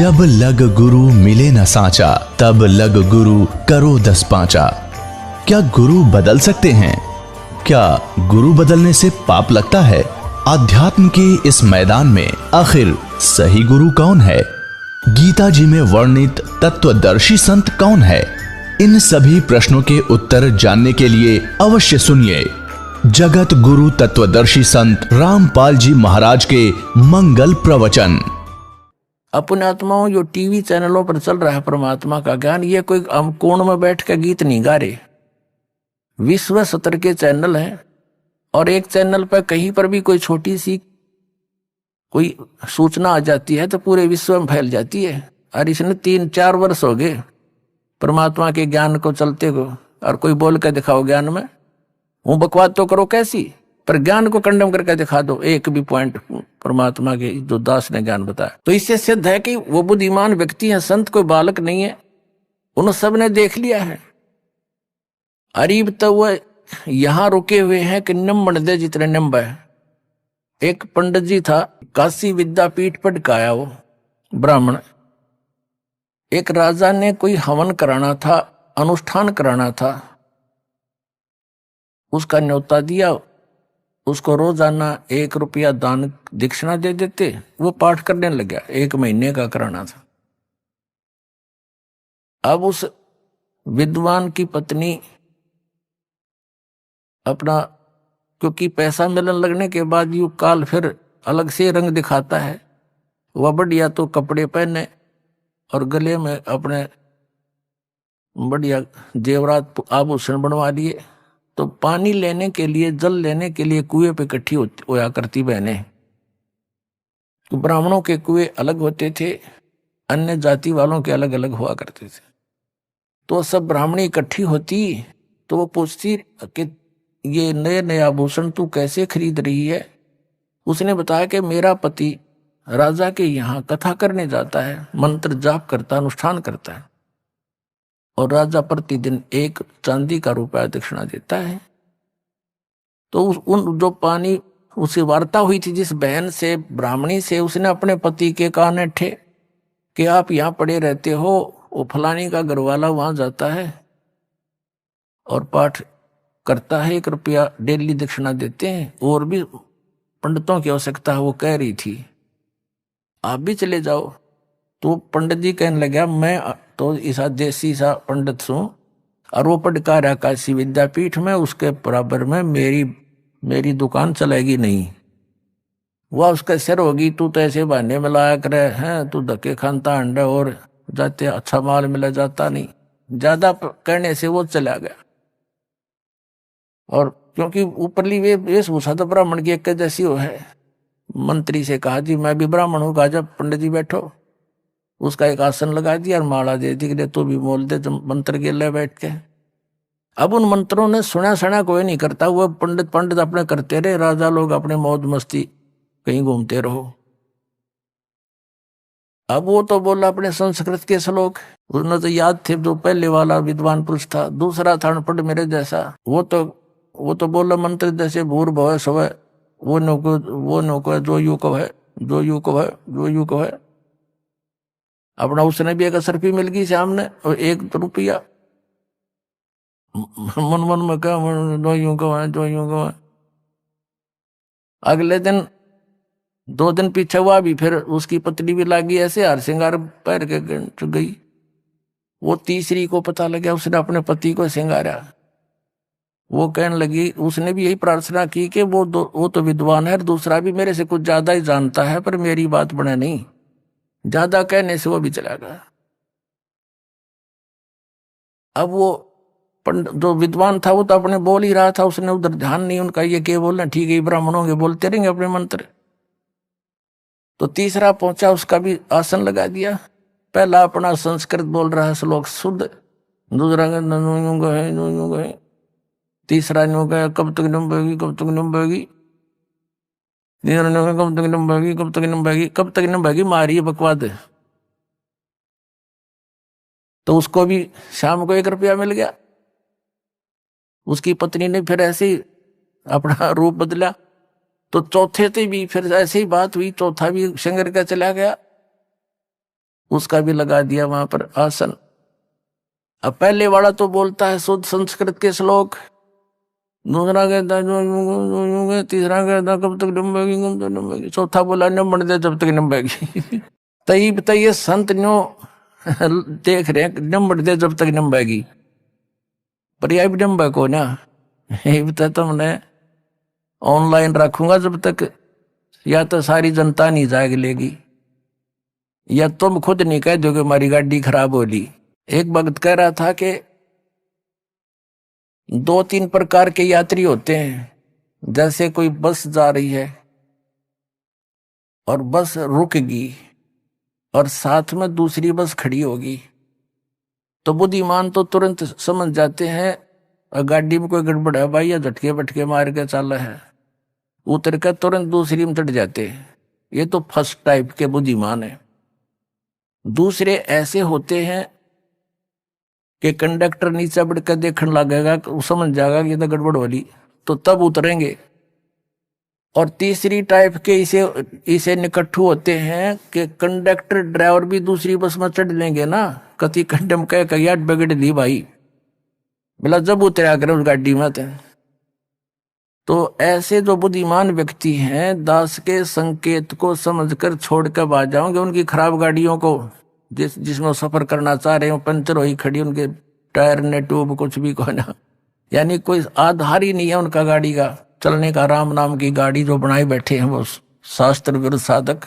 जब लग गुरु मिले न साचा, तब लग गुरु करो 10 पांचा। क्या गुरु बदल सकते हैं? क्या गुरु बदलने से पाप लगता है? आध्यात्म के इस मैदान में आखिर सही गुरु कौन है? गीता जी में वर्णित तत्वदर्शी संत कौन है? इन सभी प्रश्नों के उत्तर जानने के लिए अवश्य सुनिए जगत गुरु तत्वदर्शी संत रामपाल जी महाराज के मंगल प्रवचन। अपने आत्माओं जो टीवी चैनलों पर चल रहा है परमात्मा का ज्ञान, ये कोई हम कोण में बैठ के गीत नहीं गा रहे। विश्व स्तर के चैनल हैं और एक चैनल पर कहीं पर भी कोई छोटी सी कोई सूचना आ जाती है तो पूरे विश्व में फैल जाती है। और इसने 3-4 वर्ष हो गए परमात्मा के ज्ञान को चलते को, और कोई बोल के दिखाओ ज्ञान में, वो बकवाद तो करो कैसी, पर ज्ञान को कंडम करके दिखा दो एक भी पॉइंट परमात्मा के जो दास ने ज्ञान बताया। तो इससे सिद्ध है कि वो बुद्धिमान व्यक्ति है, संत कोई बालक नहीं है, उन सब ने देख लिया है। अरीब तो वो यहां रुके हुए हैं कि नंबर दे जितने नंबर है। एक पंडित जी था, काशी विद्यापीठ पर काया वो ब्राह्मण। एक राजा ने कोई हवन कराना था, अनुष्ठान कराना था, उसका न्योता दिया, उसको रोजाना 1 रुपया दान दक्षिणा दे देते। वो पाठ करने लग गया, 1 महीने का कराना था। अब उस विद्वान की पत्नी अपना, क्योंकि पैसा मिलन लगने के बाद यू काल फिर अलग से रंग दिखाता है, वह बढ़िया तो कपड़े पहने और गले में अपने बढ़िया जेवरात आभूषण बनवा लिए। तो पानी लेने के लिए, जल लेने के लिए कुएं पे इकट्ठी होया करती बहनें। तो ब्राह्मणों के कुएं अलग होते थे, अन्य जाति वालों के अलग अलग हुआ करते थे। तो सब ब्राह्मणी इकट्ठी होती तो वो पूछती कि ये नए नए आभूषण तू कैसे खरीद रही है? उसने बताया कि मेरा पति राजा के यहाँ कथा करने जाता है, मंत्र जाप करता, अनुष्ठान करता है, और राजा प्रतिदिन 1 चांदी का रुपया दक्षिणा देता है। तो उन जो पानी उसे वार्ता हुई थी जिस बहन से, ब्राह्मणी से, उसने अपने पति के कान ठे कि आप यहाँ पड़े रहते हो, वो फलानी का घरवाला वहां जाता है और पाठ करता है, 1 रुपया डेली दक्षिणा देते हैं, और भी पंडितों की आवश्यकता है। वो कह रही थी आप भी चले जाओ। तो पंडित जी कहने लगा मैं तो ऐसा देसी सा पंडित हूं, और वो पढ़का रहा काशी विद्यापीठ में, उसके बराबर में मेरी दुकान चलेगी नहीं। वह उसका सिर होगी, तू तो ऐसे बहाने में लाया करे हैं, तू धक्के खानता अंडा और जाते अच्छा माल मिला जाता नहीं। ज्यादा कहने से वो चला गया। और क्योंकि ऊपरली वे वेशभूषा तो ब्राह्मण की एक जैसी हो है, मंत्री से कहा जी मैं भी ब्राह्मण हूँ। कहा जब पंडित जी बैठो, उसका एक आसन लगा दिया और माला दे दी कि तू भी मोल दे, तो मंत्र के ले बैठ के। अब उन मंत्रों ने सुना कोई नहीं करता, वो पंडित अपने करते रहे, राजा लोग अपने मौज मस्ती कहीं घूमते रहो। अब वो तो बोला अपने संस्कृत के श्लोक, उन्हें तो याद थे, जो पहले वाला विद्वान पुरुष था। दूसरा था अनपढ़ मेरे जैसा, वो तो बोला मंत्र जैसे भूर भव स्वय, वो नको है, जो यू को है, जो यू को है, जो यू को है। अपना उसने भी 1 असरफी मिल गई सामने और 1 रुपया। मन में क्या, जो यूं को है, जो यूं को है। अगले दिन 2 दिन पीछे हुआ भी, फिर उसकी पत्नी भी लागी ऐसे हार श्रृंगार पैर के गई। वो तीसरी को पता लगा, उसने अपने पति को श्रृंगारा। वो कहने लगी, उसने भी यही प्रार्थना की कि वो तो विद्वान है, दूसरा भी मेरे से कुछ ज्यादा ही जानता है, पर मेरी बात बने नहीं। ज्यादा कहने से वो भी चला गया। अब वो जो विद्वान था वो तो अपने बोल ही रहा था, उसने उधर ध्यान नहीं उनका, ये क्या बोलना, ठीक है ब्राह्मणों के बोलते रहेंगे अपने मंत्र। तो तीसरा पहुंचा, उसका भी आसन लगा दिया। पहला अपना संस्कृत बोल रहा है श्लोक शुद्ध, दूसरा है, तीसरा न्यू गया कब तक नंबेगी, कब तक नंबेगी, कब तक नंबेगी, कब तक नंबेगी, कब तक नंबेगी, मारी बकवाद। तो उसको भी शाम को 1 रुपया मिल गया। उसकी पत्नी ने फिर ऐसे ही अपना रूप बदला। तो चौथे से भी फिर ऐसे ही बात हुई, चौथा भी शंकर का चला गया। उसका भी लगा दिया वहां पर आसन। अब पहले वाला तो बोलता है शुद्ध संस्कृत के श्लोक, दूसरा कहता है, तीसरा कहता कब तक नंबेगी कब तक नंबेगी, चौथा बोला नंबर दे जब तक नंबेगी। तई बताइए संत न्यो देख रहे हैं नंबर दे जब तक नंबेगी, पर यह भी नंबे को ना, ये बता तुमने ऑनलाइन रखूंगा जब तक, या तो सारी जनता नहीं जाग लेगी, या तुम खुद नहीं कह दोगे हमारी गाड़ी खराब होली। एक वक्त कह रहा था कि 2-3 प्रकार के यात्री होते हैं, जैसे कोई बस जा रही है और बस रुकेगी और साथ में दूसरी बस खड़ी होगी, तो बुद्धिमान तो तुरंत समझ जाते हैं गाड़ी में कोई गड़बड़ है भाई, या झटके बटके मार के चल है, उतर कर तुरंत दूसरी में चढ़ जाते हैं। ये तो फर्स्ट टाइप के बुद्धिमान है। दूसरे ऐसे होते हैं कि कंडक्टर नीचे बढ़ कर देखने लगेगा, वो समझ जाएगा कि ये तो गड़बड़ वाली, तो तब उतरेंगे। और तीसरी टाइप के इसे निकट्ठू होते हैं कि कंडक्टर ड्राइवर भी दूसरी बस में चढ़ लेंगे ना, कति कंडम कह यार बिगड़ दी भाई, बोला जब उतरा करे उस गाड़ी में। तो ऐसे जो बुद्धिमान व्यक्ति हैं दास के संकेत को समझकर छोड़कर भाग जाओगे उनकी खराब गाड़ियों को, जिसमें वो सफर करना चाह रहे हो, पंचर हो ही खड़ी, उनके टायर ने ट्यूब कुछ भी को ना, यानी कोई आधार ही नहीं है उनका गाड़ी का चलने का। राम नाम की गाड़ी जो बनाई बैठे हैं वो शास्त्र विरुद्ध साधक।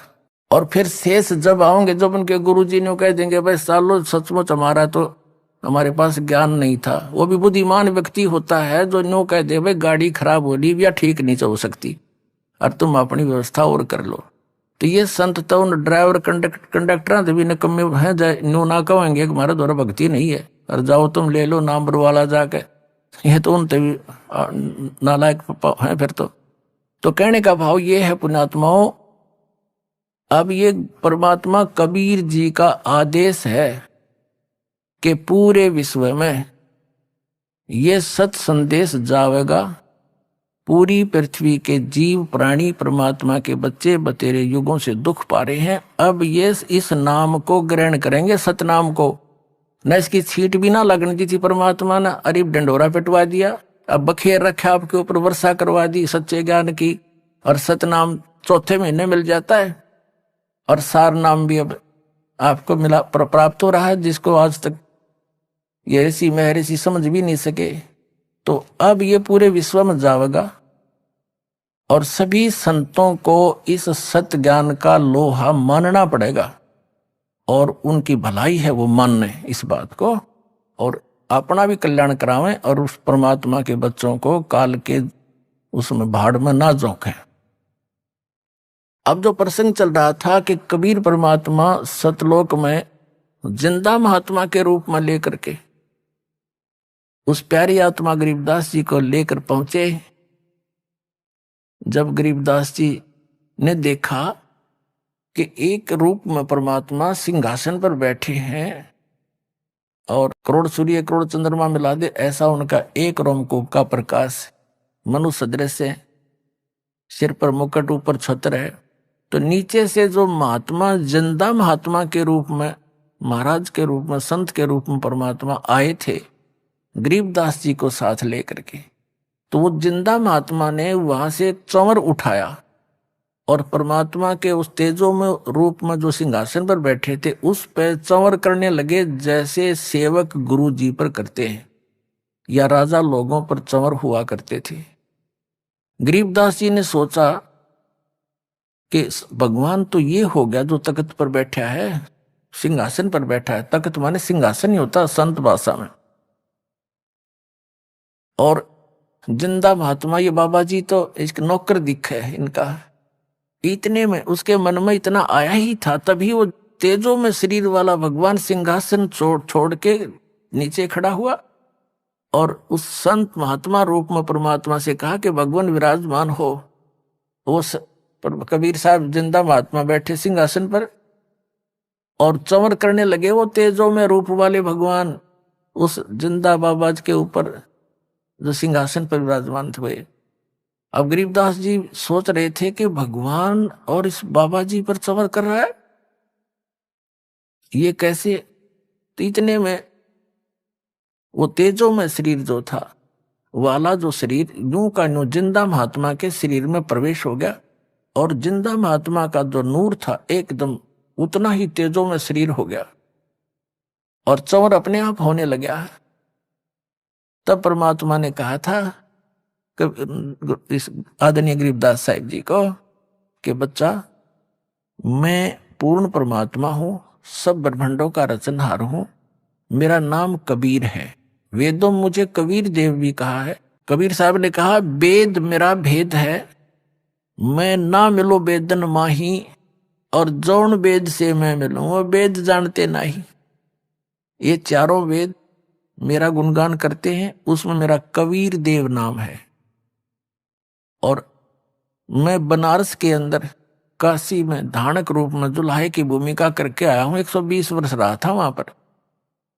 और फिर शेष जब आओगे, जब उनके गुरुजी ने कह देंगे भाई सालो सचमुच हमारा तो हमारे पास ज्ञान नहीं था, वो भी बुद्धिमान व्यक्ति होता है जो नो कह दे भाई गाड़ी खराब हो रही या ठीक नहीं चल सकती और तुम अपनी व्यवस्था और कर लो। तो ये संत तो उन ड्राइवर कंडक्टर भी निकम्मे हैं, नो ना कहेंगे हमारा द्वारा भक्ति नहीं है और जाओ तुम ले लो नंबर वाला जाके, ये तो उन तभी नालायक है फिर तो कहने का भाव ये है पुण्यात्माओं, अब ये परमात्मा कबीर जी का आदेश है कि पूरे विश्व में ये सत संदेश जावेगा, पूरी पृथ्वी के जीव प्राणी परमात्मा के बच्चे बतेरे युगों से दुख पा रहे हैं, अब ये इस नाम को ग्रहण करेंगे, सतनाम को। न इसकी छींट भी ना लगने दी थी परमात्मा ने, अरीब डंडोरा पिटवा दिया, अब बखेर रखा आपके ऊपर, वर्षा करवा दी सच्चे ज्ञान की, और सतनाम चौथे महीने मिल जाता है, और सार नाम भी अब आपको मिला प्राप्त हो रहा है, जिसको आज तक ये ऋषि महर्षि समझ भी नहीं सके। तो अब ये पूरे विश्व में जाएगा और सभी संतों को इस सत्य ज्ञान का लोहा मानना पड़ेगा, और उनकी भलाई है वो माने इस बात को, और अपना भी कल्याण करावें और उस परमात्मा के बच्चों को काल के उसमें भाड़ में ना झोंके। अब जो प्रसंग चल रहा था कि कबीर परमात्मा सतलोक में जिंदा महात्मा के रूप में लेकर के उस प्यारी आत्मा गरीबदास जी को लेकर पहुंचे। जब गरीबदास जी ने देखा कि एक रूप में परमात्मा सिंहासन पर बैठे हैं और करोड़ सूर्य करोड़ चंद्रमा मिला दे ऐसा उनका एक रोमकूप का प्रकाश मनुष्य सदृश है, सिर पर मुकुट ऊपर छत्र है, तो नीचे से जो महात्मा जिंदा महात्मा के रूप में, महाराज के रूप में, संत के रूप में परमात्मा आए थे गरीबदास जी को साथ लेकर के, तो वो जिंदा महात्मा ने वहां से एक चंवर उठाया और परमात्मा के उस तेजो में रूप में जो सिंहासन पर बैठे थे उस पर चंवर करने लगे, जैसे सेवक गुरु जी पर करते हैं या राजा लोगों पर चंवर हुआ करते थे। गरीबदास जी ने सोचा कि भगवान तो ये हो गया जो तख्त पर बैठा है, सिंहासन पर बैठा है, तख्त माने सिंहासन ही होता संत भाषा में, और जिंदा महात्मा ये बाबा जी तो एक नौकर दिखा है इनका। इतने में उसके मन में इतना आया ही था, तभी वो तेजो में शरीर वाला भगवान सिंहासन छोड़ के नीचे खड़ा हुआ और उस संत महात्मा रूप में परमात्मा से कहा कि भगवान विराजमान हो। वो कबीर साहब जिंदा महात्मा बैठे सिंहासन पर और चंवर करने लगे वो तेजो में रूप वाले भगवान उस जिंदा बाबा के ऊपर जो सिंहासन पर विराजमान हुए। अब गरीबदास जी सोच रहे थे कि भगवान और इस बाबा जी पर चंवर कर रहा है, ये कैसे? तो इतने में वो तेजो में शरीर जो था वाला जो शरीर यूं का यूं जिंदा महात्मा के शरीर में प्रवेश हो गया, और जिंदा महात्मा का जो नूर था एकदम उतना ही तेजो में शरीर हो गया, और चंवर अपने आप होने लगा। तब परमात्मा ने कहा था इस आदरणीय गरीबदास साहिब जी को कि बच्चा, मैं पूर्ण परमात्मा हूं, सब ब्रह्मांडों का रचनहार हूं, मेरा नाम कबीर है। वेदों में मुझे कबीर देव भी कहा है। कबीर साहब ने कहा वेद मेरा भेद है, मैं ना मिलो वेदन माही, और जौन वेद से मैं मिलूं वो वेद जानते नहीं। ये चारों वेद मेरा गुणगान करते हैं, उसमें मेरा कबीर देव नाम है। और मैं बनारस के अंदर काशी में धानक रूप में दुल्हे की भूमिका करके आया हूं, 120 वर्ष रहा था वहां पर।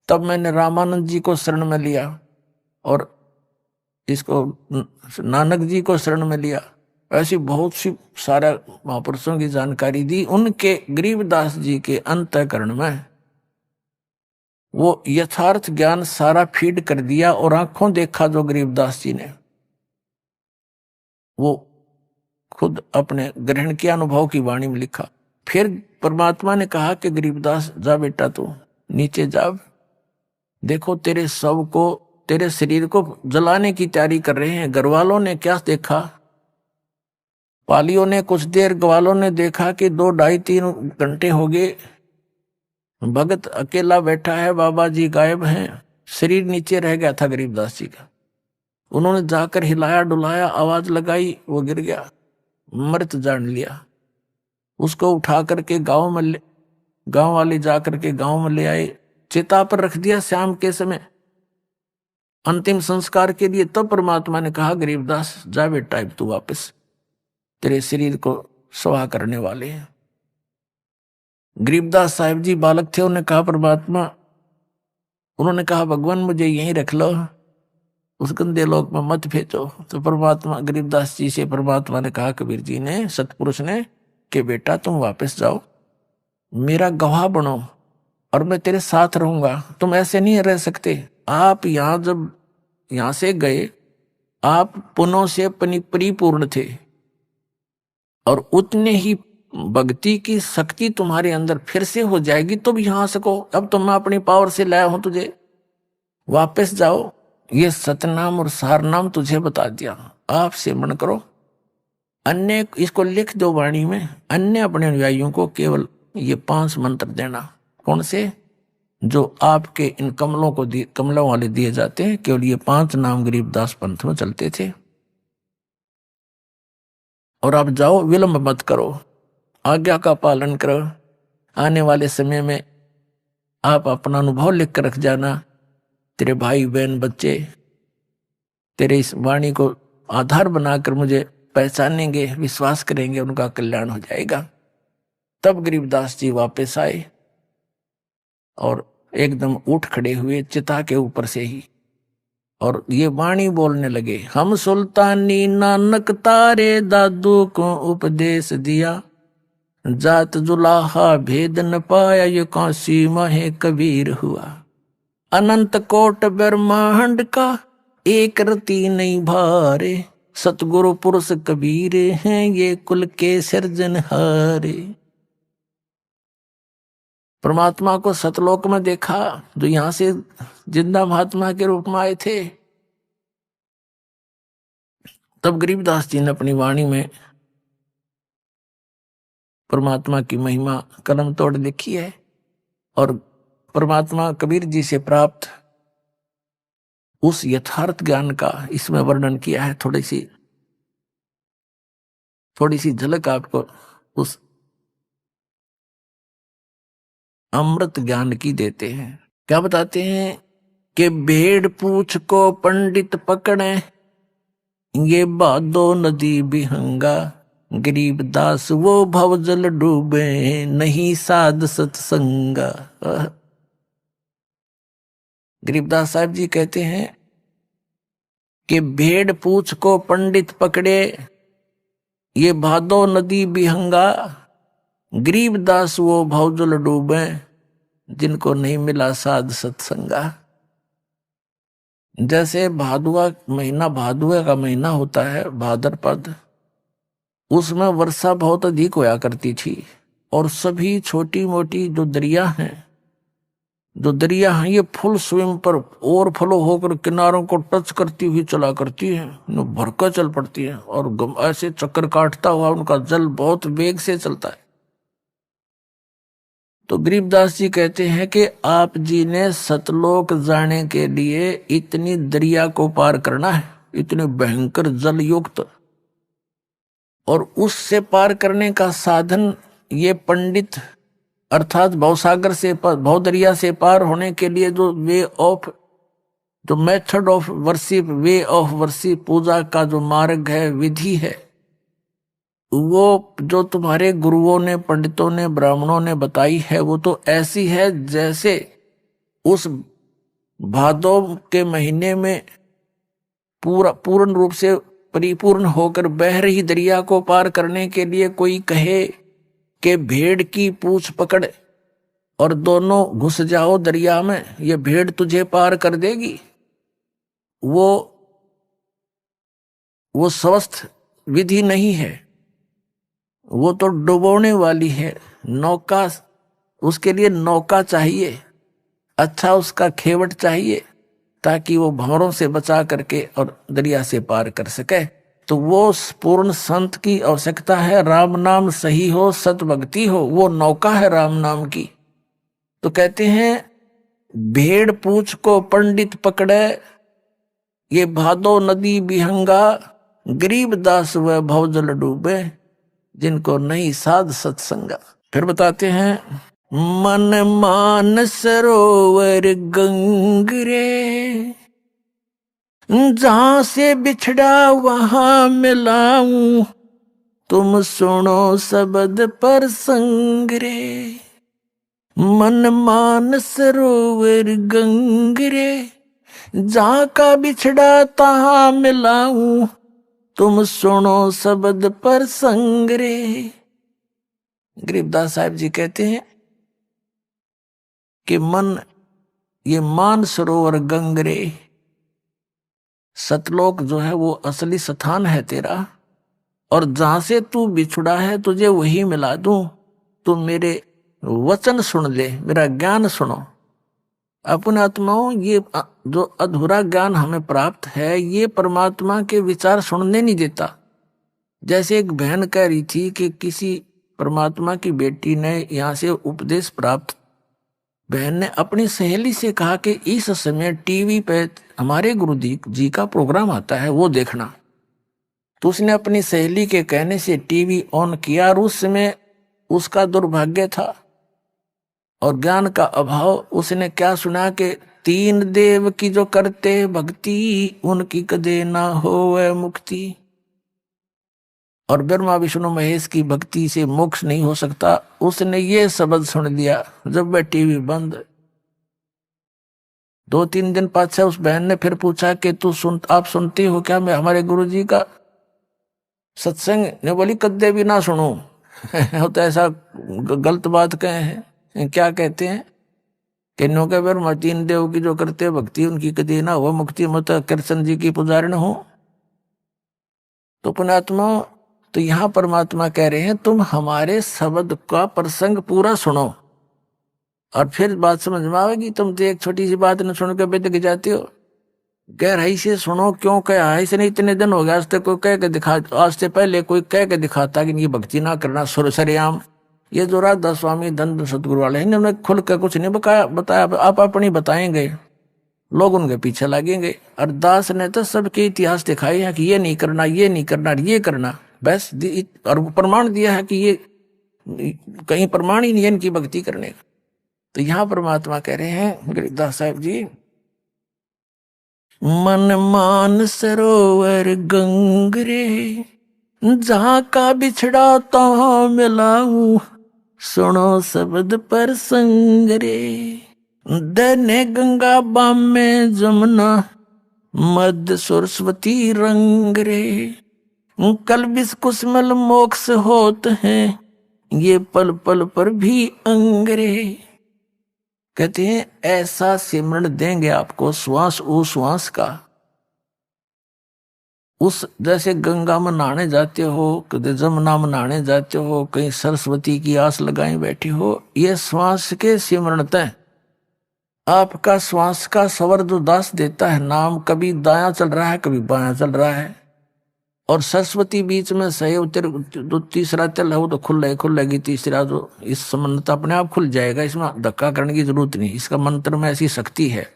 तब मैंने रामानंद जी को शरण में लिया और इसको नानक जी को शरण में लिया। ऐसी बहुत सी सारा महापुरुषों की जानकारी दी। उनके गरीबदास जी के अंतःकरण में वो यथार्थ ज्ञान सारा फीड कर दिया, और आंखों देखा जो गरीबदास जी ने, वो खुद अपने ग्रहण के अनुभव की वाणी में लिखा। फिर परमात्मा ने कहा कि गरीबदास जा बेटा, तू नीचे जा, देखो तेरे शव को, तेरे शरीर को जलाने की तैयारी कर रहे हैं। घरवालों ने क्या देखा? पालियों ने कुछ देर, ग्वालों ने देखा कि 2 ढाई 3 घंटे हो गए, भगत अकेला बैठा है, बाबा जी गायब हैं। शरीर नीचे रह गया था गरीबदास जी का। उन्होंने जाकर हिलाया डुलाया, आवाज लगाई, वो गिर गया, मृत जान लिया। उसको उठा करके गांव वाले जाकर के गांव में ले आए, चिता पर रख दिया शाम के समय अंतिम संस्कार के लिए। तब परमात्मा ने कहा गरीबदास जा बेटा, अब तू वापस, तेरे शरीर को स्वाहा करने वाले हैं। गरीबदास साहिब जी बालक थे, उन्होंने कहा परमात्मा, उन्होंने कहा भगवान मुझे यहीं रख लो, उस गंदे लोक में मत भेजो। तो परमात्मा गरीबदास जी से परमात्मा ने कहा, कबीर जी ने, सतपुरुष ने, कि बेटा तुम वापस जाओ, मेरा गवाह बनो और मैं तेरे साथ रहूंगा। तुम ऐसे नहीं रह सकते। आप यहां जब यहां से गए, आप पुनः से परिपूर्ण थे, और उतने ही भक्ति की शक्ति तुम्हारे अंदर फिर से हो जाएगी, तुम यहां सको। अब तो मैं अपनी पावर से लाया हूं तुझे, वापस जाओ, ये सतनाम और सारनाम तुझे बता दिया, आप सेवन करो। अन्य इसको लिख दो वाणी में, अन्य अपने अनुयायियों को केवल ये 5 मंत्र देना। कौन से? जो आपके इन कमलों वाले दिए जाते हैं, केवल ये 5 नाम गरीबदास पंथ में चलते थे। और आप जाओ, विलंब मत करो, आज्ञा का पालन करो। आने वाले समय में आप अपना अनुभव लिख कर रख जाना। तेरे भाई बहन बच्चे तेरे इस वाणी को आधार बनाकर मुझे पहचानेंगे, विश्वास करेंगे, उनका कल्याण हो जाएगा। तब गरीबदास जी वापस आए और एकदम उठ खड़े हुए चिता के ऊपर से ही, और ये वाणी बोलने लगे, हम सुल्तानी नानक तारे दादू को उपदेश दिया, जात जुलाहा भेद न पाया, ये काशी माहे कबीर हुआ। अनंत कोट ब्रह्मांड का एक रति नहीं भारे, सतगुरु पुरुष कबीर हैं ये कुल के सिरजनहारे। परमात्मा को सतलोक में देखा, जो यहां से जिंदा महात्मा के रूप में आए थे। तब गरीबदास जी ने अपनी वाणी में परमात्मा की महिमा कलम तोड़ लिखी है, और परमात्मा कबीर जी से प्राप्त उस यथार्थ ज्ञान का इसमें वर्णन किया है। थोड़ी सी झलक आपको उस अमृत ज्ञान की देते हैं। क्या बताते हैं कि भेड़ पूछ को पंडित पकड़े, ये बादो नदी बिहंगा, गरीबदास वो भवजल डूबे, नहीं साध सत्संगा। गरीबदास साहब जी कहते हैं कि भेड़ पूछ को पंडित पकड़े, ये भादो नदी बिहंगा, गरीबदास वो भवजल डूबे, जिनको नहीं मिला साध सत्संगा। जैसे भादुआ महीना, भादुआ का महीना होता है भाद्रपद, उसमें वर्षा बहुत अधिक होया करती थी और सभी छोटी मोटी जो दरिया हैं, ये फुल स्विम पर ओवरफ्लो होकर किनारों को टच करती हुई चला करती है, भरकर चल पड़ती है और ऐसे चक्कर काटता हुआ उनका जल बहुत वेग से चलता है। तो गरीबदास जी कहते हैं कि आप जी ने सतलोक जाने के लिए इतनी दरिया को पार करना है, इतने भयंकर जल युक्त, और उससे पार करने का साधन ये पंडित अर्थात भवसागर से भवदरिया से पार होने के लिए जो method of worship, way of worship, पूजा का जो मार्ग है, विधि है, वो जो तुम्हारे गुरुओं ने, पंडितों ने, ब्राह्मणों ने बताई है, वो तो ऐसी है जैसे उस भादों के महीने में पूर्ण रूप से परिपूर्ण होकर बह रही दरिया को पार करने के लिए कोई कहे कि भेड़ की पूंछ पकड़ और दोनों घुस जाओ दरिया में, ये भेड़ तुझे पार कर देगी, वो स्वस्थ विधि नहीं है, वो तो डुबोने वाली है। नौका, उसके लिए नौका चाहिए, अच्छा उसका खेवट चाहिए, ताकि वो भंवरों से बचा करके और दरिया से पार कर सके। तो वो पूर्ण संत की आवश्यकता है। राम नाम सही हो, सत भक्ति हो, वो नौका है राम नाम की। तो कहते हैं भेड़ पूंछ को पंडित पकड़े, ये भादो नदी बिहंगा, गरीब दास व भवजल डूबे, जिनको नहीं साध सत्संगा। फिर बताते हैं मन मान सरोवर गंगरे, जहां से बिछड़ा वहां मिलाऊं, तुम सुनो शब्द पर संग रे। मन मान सरोवर गंगरे, जहां का बिछड़ा तहां मिलाऊं, तुम सुनो शब्द पर संग रे। गरीबदास साहब जी कहते हैं कि मन, ये मान सरोवर गंगरे, सतलोक जो है वो असली स्थान है तेरा, और जहां से तू बिछुड़ा है तुझे वही मिला दूं। तू मेरे वचन सुन ले, मेरा ज्ञान सुनो। अपने आत्माओं, ये जो अधूरा ज्ञान हमें प्राप्त है, ये परमात्मा के विचार सुनने नहीं देता। जैसे एक बहन कह रही थी कि किसी परमात्मा की बेटी ने यहाँ से उपदेश प्राप्त, बहन ने अपनी सहेली से कहा कि इस समय टीवी पे हमारे गुरु जी का प्रोग्राम आता है, वो देखना। तो उसने अपनी सहेली के कहने से टीवी ऑन किया, और उस समय उसका दुर्भाग्य था और ज्ञान का अभाव। उसने क्या सुना कि 3 देव की जो करते भक्ति, उनकी कदे ना होवे मुक्ति। और ब्रह्मा विष्णु महेश की भक्ति से मोक्ष नहीं हो सकता। उसने ये शब्द सुन लिया जब वह टीवी बंद। 2-3 दिन पाछे उस बहन ने फिर पूछा कि आप सुनती हो क्या मैं हमारे गुरुजी का सत्संग? ने बोली कद्दे भी ना सुनूं। तो ऐसा गलत बात कहे हैं। क्या कहते हैं कि नो के ब्रह्मा 3 देव की जो करते भक्ति, उनकी कदी ना हो मुक्ति, मत कृष्ण जी की पुजारी न हो। तो पुण्यात्मा, तो यहां परमात्मा कह रहे हैं तुम हमारे शब्द का प्रसंग पूरा सुनो और फिर बात समझ में आएगी। तुम तो एक छोटी सी बात न सुन के बेदक जाते हो। गहराई से सुनो। क्यों कहा है इसने? इतने दिन हो गया, आज तक कोई कह के दिखा, आज से पहले कोई कह के दिखाता कि ये भक्ति ना करना सरेआम। ये जो राधा स्वामी धन सतगुरु वाले हैं, इन्होंने खुल कर कुछ नहीं बताया। आप अपनी बताएंगे, लोग उनके पीछे लगेंगे। और दास ने तो सबके इतिहास दिखाए हैं कि ये नहीं करना, ये नहीं करना, ये करना, बस। और प्रमाण दिया है कि ये कहीं प्रमाण ही नहीं है इनकी भक्ति करने का। तो यहां परमात्मा कह रहे हैं गरीबदास साहब जी, मन मान सरोवर गंगरे, जहां का बिछड़ा तहां मिलाऊं, सुनो शब्द पर संग रे। दने गंगा बाम में जमुना, मध्य सरस्वती रंग रे। कल बिस कुसमल मोक्ष होत हैं, ये पल पल पर भी अंगरे। कहते हैं ऐसा सिमरण देंगे आपको श्वास ओ श्वास का। उस जैसे गंगा में नहाने जाते हो, कभी जमुना में नहाने जाते हो, कहीं सरस्वती की आस लगाए बैठे हो, ये श्वास के सिमरण तय आपका श्वास का स्वर जो दास देता है नाम, कभी दायां चल रहा है कभी बायां चल रहा है, और सरस्वती बीच में सही उतर जो तीसरा चल है वो तो खुलेगी तीसरा जो इस समन्वय अपने आप खुल जाएगा, इसमें धक्का करने की जरूरत नहीं, इसका मंत्र में ऐसी शक्ति है।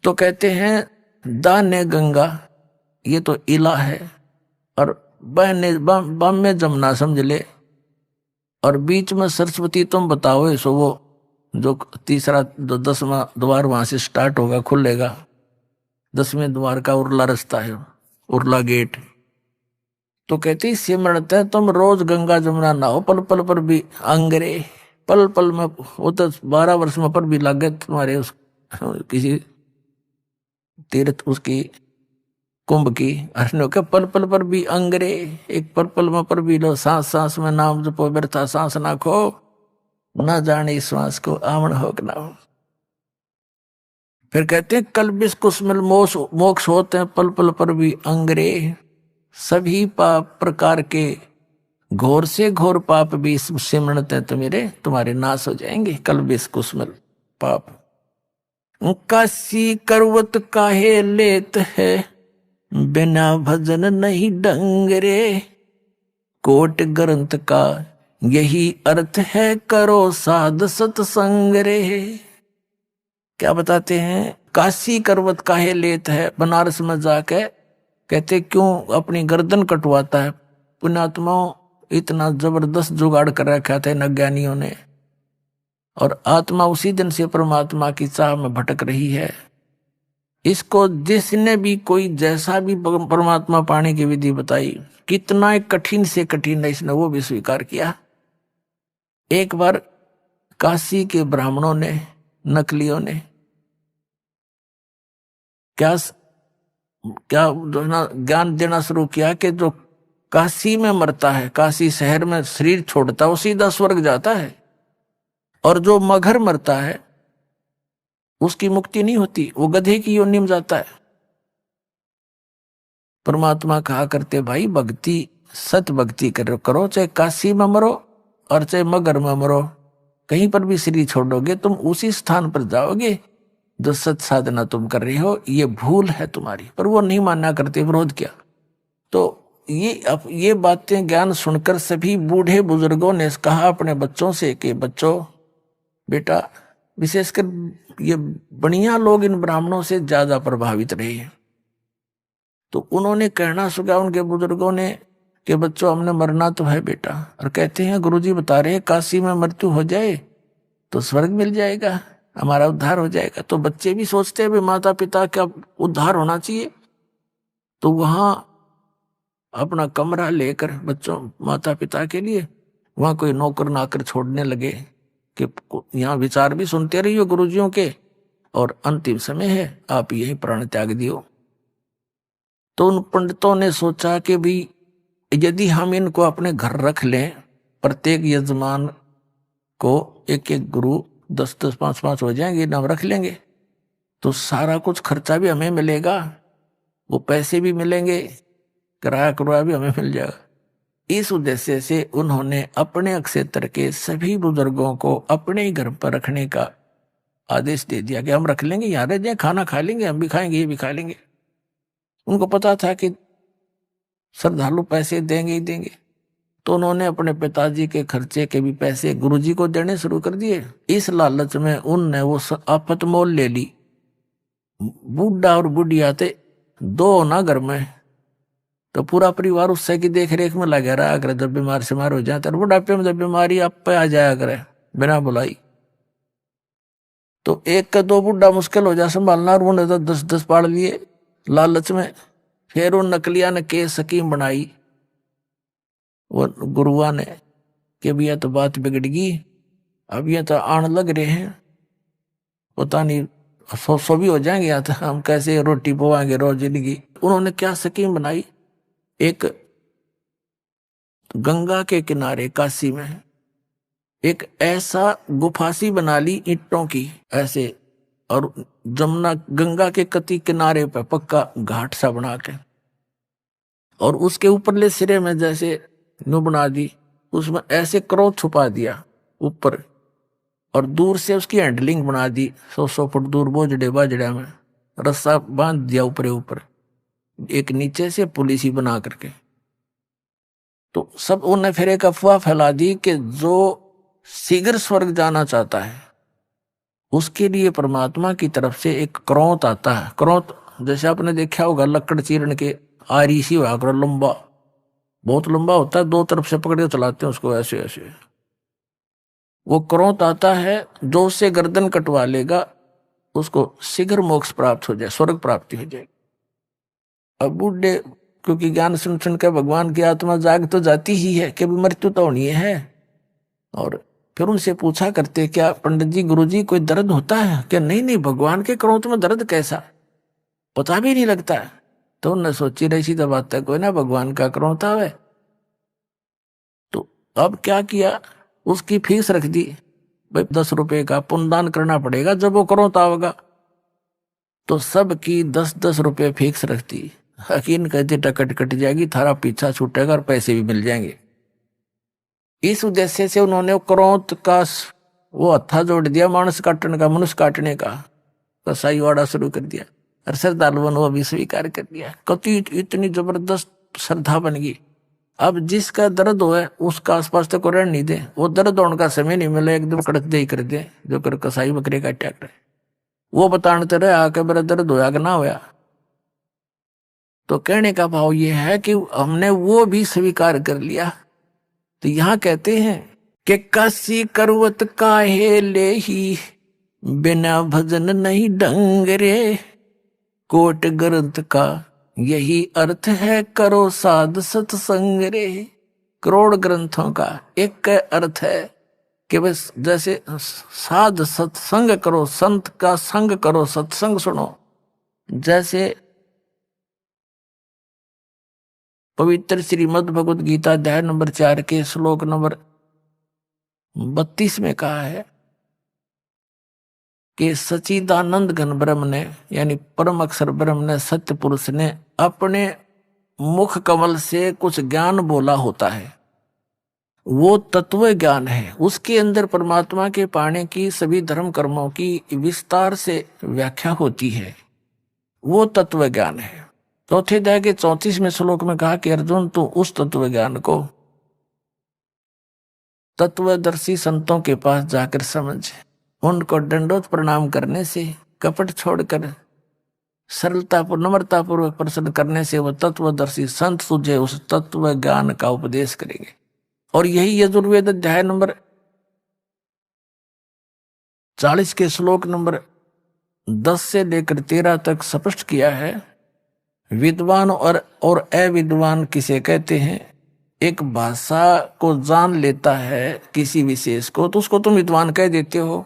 तो कहते हैं दाने गंगा ये तो इला है, और बहने बम में जमुना समझ ले, और बीच में सरस्वती तुम बताओ सो वो जो तीसरा जो 10वां द्वार वहां से स्टार्ट होगा खुलेगा, 10वें द्वार का उरला रास्ता है, उरला गेट। तो कहती सिमरत है तुम रोज गंगा जमुना नहाओ, पल पल पर भी अंगरे, पल पल में वो तो 12 वर्ष में पर भी लागे तुम्हारे उस किसी तीर्थ उसकी कुंभ की अर्नो के पल पल पर भी अंगरे, एक पल पल में पर भी लो, सांस सांस में नाम जपो व्यर्था सांस ना खो, ना जाने इस श्वास को आमण हो कि ना हो। फिर कहते हैं कल बिस कुसमिल मोक्ष होते हैं पल पल पर भी अंगरे, सभी पाप प्रकार के घोर से घोर पाप भी सिमरत है तुम्हारे नाश हो जाएंगे। कल बिस कुसमिल पाप काशी करवत काहे लेत है, बिना भजन नहीं डंगरे, कोट ग्रंथ का यही अर्थ है करो साध सत्संग रे। क्या बताते हैं काशी करवत काहे लेत है, बनारस में जाके कहते क्यों अपनी गर्दन कटवाता है, पुण्यात्माओं इतना जबरदस्त जुगाड़ कर रखा था इन अज्ञानियों ने, और आत्मा उसी दिन से परमात्मा की चाह में भटक रही है। इसको जिसने भी कोई जैसा भी परमात्मा पाने की विधि बताई, कितना कठिन से कठिन है, इसने वो भी स्वीकार किया। एक बार काशी के ब्राह्मणों ने, नकलियों ने क्या ज्ञान देना शुरू किया कि जो काशी में मरता है, काशी शहर में शरीर छोड़ता है, वो सीधा स्वर्ग जाता है, और जो मगर मरता है उसकी मुक्ति नहीं होती, वो गधे की योनि में जाता है। परमात्मा कहा करते भाई भक्ति सत भक्ति करो, चाहे काशी में मरो और चाहे मगर में मरो, कहीं पर भी शरीर छोड़ोगे तुम उसी स्थान पर जाओगे जो सत साधना तुम कर रहे हो, ये भूल है तुम्हारी। पर वो नहीं मानना करते, विरोध किया। तो ये बातें ज्ञान सुनकर सभी बूढ़े बुजुर्गों ने कहा अपने बच्चों से कि बच्चों बेटा, विशेषकर ये बढ़िया लोग इन ब्राह्मणों से ज्यादा प्रभावित रहे हैं। तो उन्होंने कहना सुना उनके बुजुर्गों ने कि बच्चों हमने मरना तो है बेटा, और कहते हैं गुरुजी बता रहे हैं काशी में मृत्यु हो जाए तो स्वर्ग मिल जाएगा, हमारा उद्धार हो जाएगा। तो बच्चे भी सोचते हैं माता पिता का उद्धार होना चाहिए, तो वहां अपना कमरा लेकर बच्चों माता पिता के लिए वहां कोई नौकर नाकर छोड़ने लगे कि यहाँ विचार भी सुनते रहिए गुरुजियों के, और अंतिम समय है आप यही प्राण त्याग दियो। तो उन पंडितों ने सोचा कि भी यदि हम इनको अपने घर रख लें, प्रत्येक यजमान को एक एक गुरु 10-10, 5-5 हो जाएंगे, नाम रख लेंगे, तो सारा कुछ खर्चा भी हमें मिलेगा, वो पैसे भी मिलेंगे, किराया किराया भी हमें मिल जाएगा। इस उद्देश्य से उन्होंने अपने क्षेत्र के सभी बुजुर्गों को अपने ही घर पर रखने का आदेश दे दिया कि हम रख लेंगे, यहाँ रह जाए, खाना खा लेंगे, हम भी खाएंगे, ये भी खा लेंगे। उनको पता था कि श्रद्धालु पैसे देंगे ही देंगे, तो उन्होंने अपने पिताजी के खर्चे के भी पैसे गुरुजी को देने शुरू कर दिए। इस लालच में उनने वो आफत मोल ले ली। बूढ़ा और बुढ़िया थे दो ना घर में, तो पूरा परिवार उससे की देख रेख में लगा रहा करे, जब बीमार शिमार हो जाए, बुढ़ापे में जब बीमारी आप पे आ जाया करे बिना बुलाई, तो एक का दो बुढ़ा मुश्किल हो जाए संभालना, और उन्होंने तो 10-10 पाड़ लिए लालच में। फिर उन नकलिया ने केस स्कीम बनाई वो गुरुआ ने कि भैया तो बात बिगड़ गई, अब ये तो आने लग रहे हैं, पता नहीं 100 भी हो जाएंगे, या तो हम कैसे रोटी पवाएंगे रोज जिंदगी। उन्होंने क्या स्कीम बनाई, एक गंगा के किनारे काशी में एक ऐसा गुफासी बना ली ईंटों की ऐसे, और जमुना गंगा के कति किनारे पे पक्का घाट सा बना के, और उसके ऊपरले सिरे में जैसे नु बना दी, उसमें ऐसे क्रोध छुपा दिया ऊपर, और दूर से उसकी हैंडलिंग बना दी 100 फुट दूर बोझड़े बाजड़े में, रस्सा बांध दिया ऊपर ऊपर, एक नीचे से पुलिस ही बना करके। तो सब उन्हें फिर एक अफवाह फैला दी कि जो शीघ्र स्वर्ग जाना चाहता है उसके लिए परमात्मा की तरफ से एक क्रोध आता है। क्रोध जैसे आपने देखा होगा लकड़ चीरन के आरी सी हुआ करो, लंबा, बहुत लंबा होता है, दो तरफ से पकड़ के चलाते हैं उसको ऐसे ऐसे। वो क्रोध आता है, जो उससे गर्दन कटवा लेगा उसको शीघ्र मोक्ष प्राप्त हो जाए, स्वर्ग प्राप्ति हो जाए। अब बूढ़े क्योंकि ज्ञान सुन सुन के भगवान की आत्मा जाग तो जाती ही है कि मृत्यु तो होनी है, और फिर उनसे पूछा करते क्या पंडित जी गुरुजी कोई दर्द होता है क्या? नहीं नहीं, भगवान के क्रोध में दर्द कैसा, पता भी नहीं लगता है। तो उन्हें सोची रही सी तो बात है कोई ना, भगवान का क्रोध आवे। तो अब क्या किया, उसकी फीस रख दी, भाई 10 रुपए का पुण्यदान करना पड़ेगा जब वो क्रोध आवेगा। तो सबकी 10-10 रुपए फिक्स रखती। हकीन कहते टिकट कट जाएगी, थारा पीछा छूटेगा और पैसे भी मिल जाएंगे। इस उद्देश्य से उन्होंने क्रोध का वो हत्था जोड़ दिया, मानस काटने का, मनुष्य काटने का कसाई वाड़ा शुरू कर दिया, और श्रद्धालुओं ने वो भी स्वीकार कर दिया। कति इतनी जबरदस्त श्रद्धा बन गई। अब जिसका दर्द हो है उसका आसपास तक को रहने नहीं दे, वो दर्द होने का समय नहीं मिला एकदम कड़क दे कर दे, जो कर कसाई बकरे का अटैक रहे वो बताते रहे आके मेरा दर्द होया कि ना होया। तो कहने का भाव ये है कि हमने वो भी स्वीकार कर लिया। तो यहां कहते हैं कि काशी करवत काहे ले ही, बिना भजन नहीं ढंग रे, कोट ग्रंथ का यही अर्थ है, करो साध सत्संग रे। करोड़ ग्रंथों का एक अर्थ है कि बस जैसे साध सत्संग करो, संत का संग करो, सत्संग सुनो। जैसे पवित्र श्रीमद् भगवद गीता अध्याय नंबर 4 के श्लोक नंबर 32 में कहा है कि सच्चिदानंद घन ब्रह्म ने, यानी परम अक्षर ब्रह्म ने, सत्य पुरुष ने अपने मुख कमल से कुछ ज्ञान बोला होता है, वो तत्व ज्ञान है। उसके अंदर परमात्मा के पाने की सभी धर्म कर्मों की विस्तार से व्याख्या होती है, वो तत्व ज्ञान है। चौथे अध्याय के 34वें श्लोक में कहा कि अर्जुन तू उस तत्व ज्ञान को तत्वदर्शी संतों के पास जाकर समझ, उनको दंडोत प्रणाम करने से, कपट छोड़कर सरलतापूर्वक नम्रतापूर्वक प्रश्न करने से वो तत्वदर्शी संत तुझे उस तत्व ज्ञान का उपदेश करेंगे। और यही यजुर्वेद अध्याय नंबर 40 के श्लोक नंबर 10 से लेकर 13 तक स्पष्ट किया है। विद्वान और अविद्वान किसे कहते हैं? एक भाषा को जान लेता है किसी विशेष को तो उसको तुम विद्वान कह देते हो,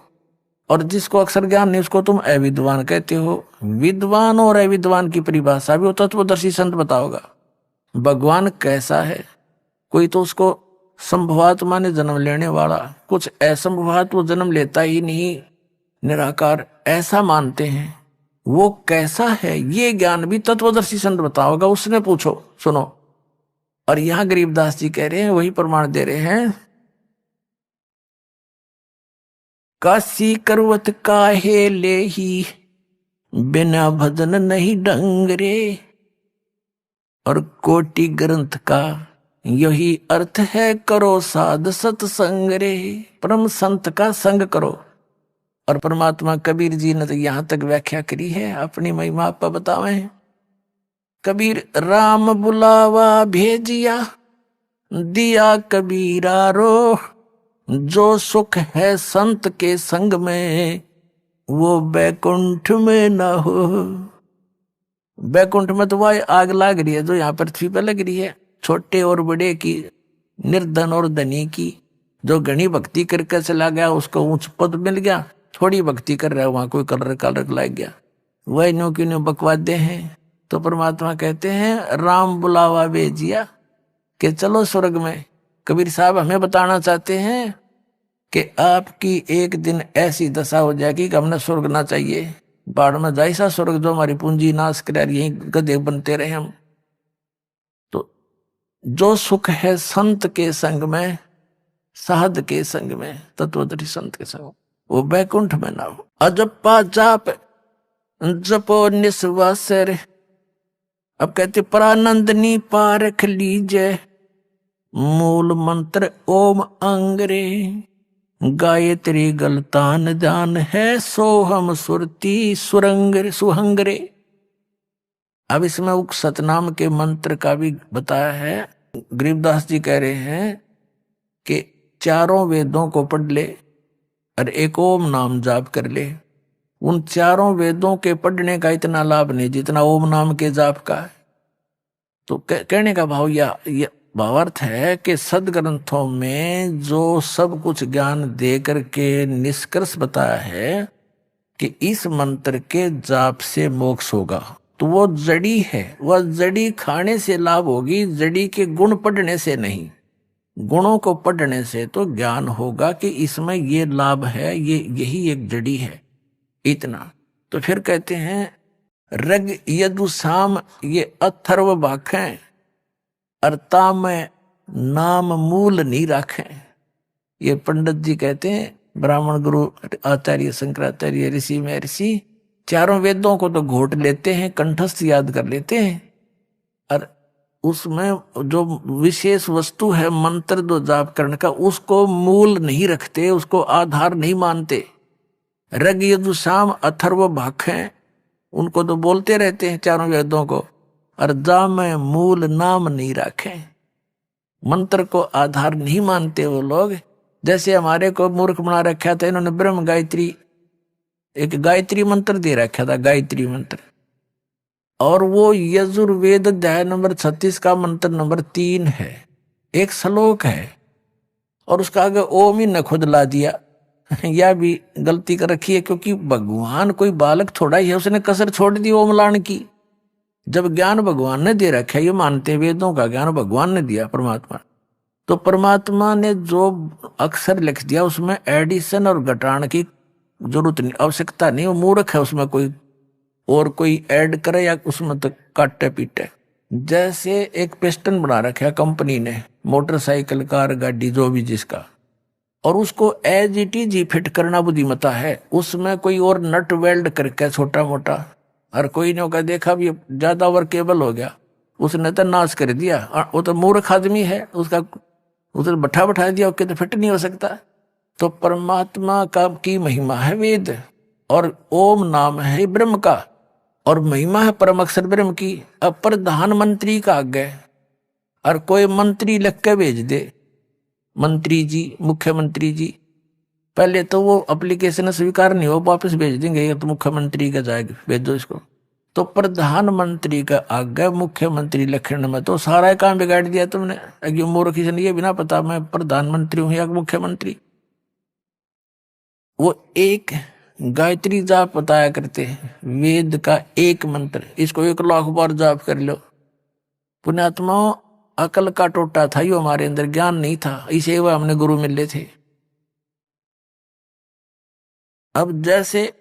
और जिसको अक्षर ज्ञान नहीं उसको तुम अविद्वान कहते हो। विद्वान और अविद्वान की परिभाषा भी वो तत्वदर्शी संत बताओगा। भगवान कैसा है? कोई तो उसको संभवात्मा ने जन्म लेने वाला, कुछ असंभवात वो जन्म लेता ही नहीं, निराकार ऐसा मानते हैं। वो कैसा है ये ज्ञान भी तत्वदर्शी संत बताओगा, उसने पूछो सुनो। और यहां गरीबदास जी कह रहे हैं, वही प्रमाण दे रहे हैं, काशी करवत काहे ले ही, बिना भजन नहीं ढंग रे, और कोटि ग्रंथ का यही अर्थ है, करो साध सत्संग रे। परम संत का संग करो। और परमात्मा कबीर जी ने तो यहां तक व्याख्या करी है, अपनी महिमा आप बतावे। कबीर राम बुलावा भेजिया, दिया कबीरा रो, जो सुख है संत के संग में, वो बैकुंठ में ना हो। बैकुंठ में तो वह आग लाग रही है जो यहाँ पृथ्वी पर लग रही है, छोटे और बड़े की, निर्धन और धनी की। जो घनी भक्ति करके चला गया उसको ऊंच पद मिल गया, थोड़ी भक्ति कर रहा है वहां कोई कलर कलर लग गया, वह न्यू की न्यू बकवादे हैं। तो परमात्मा कहते हैं राम बुलावा भेजिया कि चलो स्वर्ग में। कबीर साहब हमें बताना चाहते हैं कि आपकी एक दिन ऐसी दशा हो जाएगी कि हमने स्वर्ग ना चाहिए, बाढ़ में जाए सा स्वर्ग जो हमारी पूंजी नाश करे, यही गधे बनते रहे हम। तो जो सुख है संत के संग में, साध के संग में, तत्वदर्शी संत के संग, वो बैकुंठ में ना हो। अजपा जाप जपो निस्वासर। अब कहते परानंदनी पारख लीजे, मूल मंत्र ओम अंगरे, गायत्री गलतान दान है, सोहम सुरती सुरंग सुहंगरे। अब इसमें उक सतनाम के मंत्र का भी बताया है। गरीबदास जी कह रहे हैं कि चारों वेदों को पढ़ ले और एक ओम नाम जाप कर ले। उन चारों वेदों के पढ़ने का इतना लाभ नहीं जितना ओम नाम के जाप का है। तो कहने का भाव यह भावार्थ है कि सदग्रंथों में जो सब कुछ ज्ञान दे करके निष्कर्ष बताया है कि इस मंत्र के जाप से मोक्ष होगा, तो वो जड़ी है, वह जड़ी खाने से लाभ होगी, जड़ी के गुण पढ़ने से नहीं। गुणों को पढ़ने से तो ज्ञान होगा कि इसमें ये लाभ है, ये यही एक जड़ी है, इतना। तो फिर कहते हैं रग यदुसाम ये अथर्व भाखें, अर्ता में नाम मूल नहीं राखें। ये पंडित जी कहते हैं, ब्राह्मण गुरु आचार्य शंकराचार्य ऋषि में ऋषि चारों वेदों को तो घोट लेते हैं, कंठस्थ याद कर लेते हैं, और उसमें जो विशेष वस्तु है मंत्र दो जाप करने का, उसको मूल नहीं रखते, उसको आधार नहीं मानते। रग यदुसाम अथर्व भाखें, उनको तो बोलते रहते हैं चारों वेदों को, और जा में मूल नाम नहीं रखें, मंत्र को आधार नहीं मानते वो लोग। जैसे हमारे को मूर्ख बना रखा था इन्होंने, ब्रह्म गायत्री, एक गायत्री मंत्र दे रखा था, गायत्री मंत्र, और वो यजुर्वेद अध्याय नंबर 36 का मंत्र नंबर 3 है, एक श्लोक है, और उसका आगे ओम ही न खुद ला दिया। यह भी गलती कर रखी है, क्योंकि भगवान कोई बालक थोड़ा ही है, उसने कसर छोड़ दी ओम लाने की। जब ज्ञान भगवान ने दे रखा है, ये मानते वेदों का ज्ञान भगवान ने दिया, परमात्मा, तो परमात्मा ने जो अक्षर लिख दिया उसमें एडिशन और घटाने की जरूरत नहीं, आवश्यकता नहीं। वो मूर्ख है उसमें कोई और कोई ऐड करे या उसमें तो काटे पीटे। जैसे एक पिस्टन बना रखा है कंपनी ने, मोटरसाइकिल कार गाड़ी जो भी जिसका, और उसको एज इट इज ही फिट करना बुद्धिमता है, उसमें कोई और नट वेल्ड करके छोटा मोटा, और कोई ने होगा देखा भी ज्यादा वर्केबल हो गया, उसने तो नाश कर दिया। वो तो मूर्ख आदमी है, उसका उधर बैठा दिया, ओके तो फिट नहीं हो सकता। तो परमात्मा का की महिमा है वेद, और ओम नाम है ब्रह्म का, और महिमा है परम अक्षर ब्रह्म की। अब प्रधानमंत्री का आगे और कोई मंत्री लिख के भेज दे, मंत्री जी, मुख्यमंत्री जी, पहले तो वो एप्लीकेशन स्वीकार नहीं हो, वापस भेज देंगे, ये तो मुख्यमंत्री का जाएगा, भेजो इसको। तो प्रधानमंत्री का आगे मुख्यमंत्री लिखने में तो सारा काम बिगाड़ दिया तुमने। अगर मूर्ख से ये बिना पता मैं प्रधानमंत्री हूं या मुख्यमंत्री। वो एक गायत्री जाप बताया करते हैं, वेद का एक मंत्र, इसको 1 लाख बार जाप कर लो। पुण्यात्मा अकल का टोटा था, यो हमारे अंदर ज्ञान नहीं था, इसे वह हमने गुरु मिले थे। अब जैसे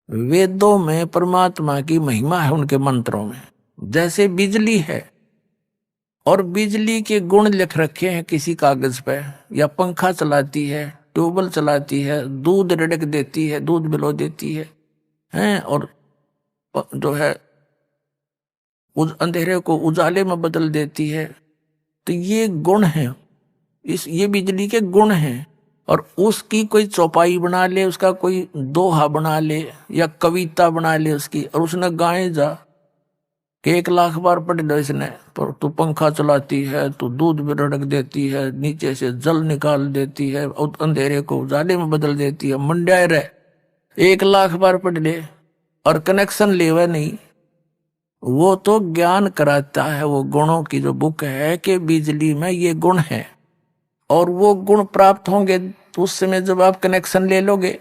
वेदों में परमात्मा की महिमा है उनके मंत्रों में, जैसे बिजली है और बिजली के गुण लिख रखे हैं किसी कागज पे, या पंखा चलाती है, ट्यूबवेल चलाती है, दूध रिड़क देती है, दूध बिलो देती है, और जो है अंधेरे को उजाले में बदल देती है। तो ये गुण है, ये बिजली के गुण हैं। और उसकी कोई चौपाई बना ले, उसका कोई दोहा बना ले या कविता बना ले उसकी, और उसने गाए जा कि 1 लाख बार पढ़ लो इसने, पर तू पंखा चलाती है, तू दूध भी रड़क देती है, नीचे से जल निकाल देती है, अंधेरे को उजाले में बदल देती है, मंड्याए रहे, 1 लाख बार पढ़ ले और कनेक्शन ले वह नहीं। वो तो ज्ञान कराता है, वो गुणों की जो बुक है कि बिजली में ये गुण है, और वो गुण प्राप्त होंगे तो उस समय जब आप कनेक्शन ले लोगे।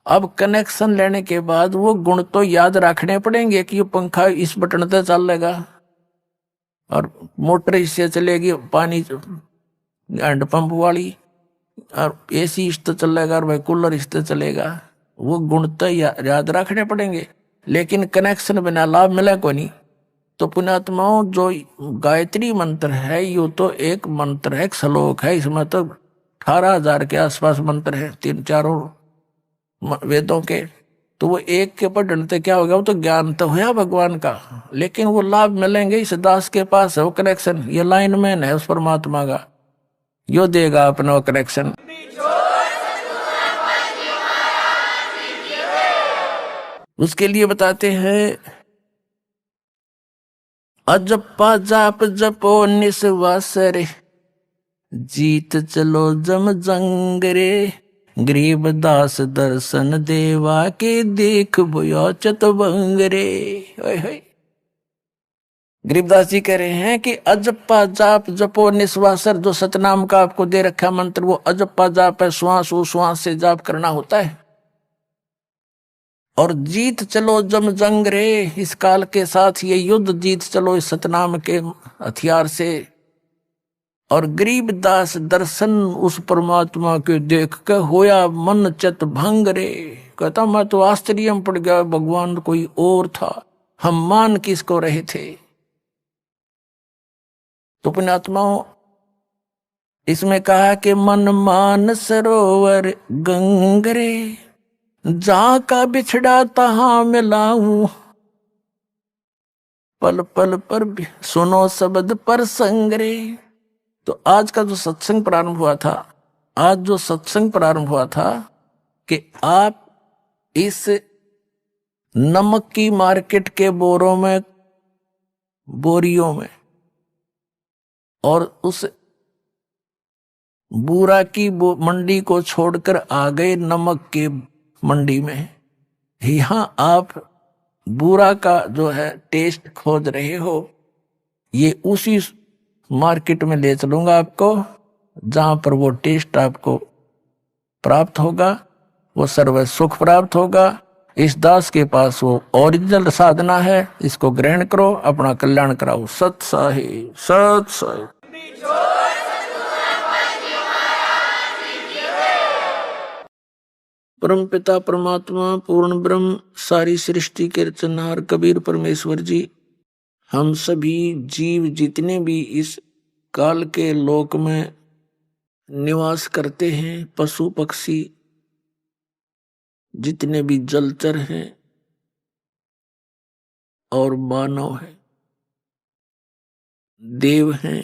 अब कनेक्शन लेने के बाद वो गुण तो याद रखने पड़ेंगे कि ये पंखा इस बटन से चलेगा और मोटर इससे चलेगी, पानी हैंड पंप वाली, और एसी इस तो चलेगा और भाई कूलर इस तो चलेगा, वो गुण तो याद रखने पड़ेंगे, लेकिन कनेक्शन बिना लाभ मिले को नहीं। तो पुण्यात्माओं, जो गायत्री मंत्र है यो तो एक मंत्र है, एक श्लोक है, इसमें तो 18,000 के आसपास मंत्र है, तीन चारों वेदों के। तो वो एक के पढ़ने से क्या होगा, वो तो ज्ञान तो है भगवान का, लेकिन वो लाभ मिलेंगे इस दास के पास है वो कनेक्शन, ये लाइनमैन है उस परमात्मा का, यो देगा अपना वो कनेक्शन। उसके लिए बताते हैं, अजप्पा जाप जपो निस्वास रे, जीत चलो जम जंग रे, गरीब दास दर्शन देवा के देख भयो चतुरंग रे। गरीबदास जी कह रहे हैं कि अजप्पा जाप जपो निस्वासर, जो सतनाम का आपको दे रखा मंत्र वो अजप्पा जाप है, श्वास उश्वास से जाप करना होता है। और जीत चलो जम जंग रे, इस काल के साथ ये युद्ध जीत चलो इस सतनाम के हथियार से। और गरीब दास दर्शन उस परमात्मा के देख के होया मन चत भंग रे, कहता मैं तो आश्चर्य में पड़ गया, भगवान कोई और था, हम मान किसको रहे थे। तो पुण्यात्माओं, इसमें कहा कि मन मान सरोवर गंगरे, जहां का बिछड़ा तहां मिलाऊं, पल पल पर सुनो शब्द पर संगरे। तो आज का जो सत्संग प्रारंभ हुआ था, आज जो सत्संग प्रारंभ हुआ था कि आप इस नमक की मार्केट के बोरों में, बोरियों में, और उस बूरा की मंडी को छोड़कर आ गए नमक के मंडी में। यहां आप बूरा का जो है टेस्ट खोज रहे हो, ये उसी मार्केट में ले चलूंगा आपको, जहां पर वो टेस्ट आपको प्राप्त होगा, वो सर्व सुख प्राप्त होगा। इस दास के पास वो ओरिजिनल साधना है, इसको ग्रहण करो, अपना कल्याण कराओ। सत साहिब, सत साहिब। परम पिता परमात्मा पूर्ण ब्रह्म सारी सृष्टि के रचनहार कबीर परमेश्वर जी, हम सभी जीव जितने भी इस काल के लोक में निवास करते हैं, पशु पक्षी जितने भी जलचर हैं और मानव हैं, देव हैं,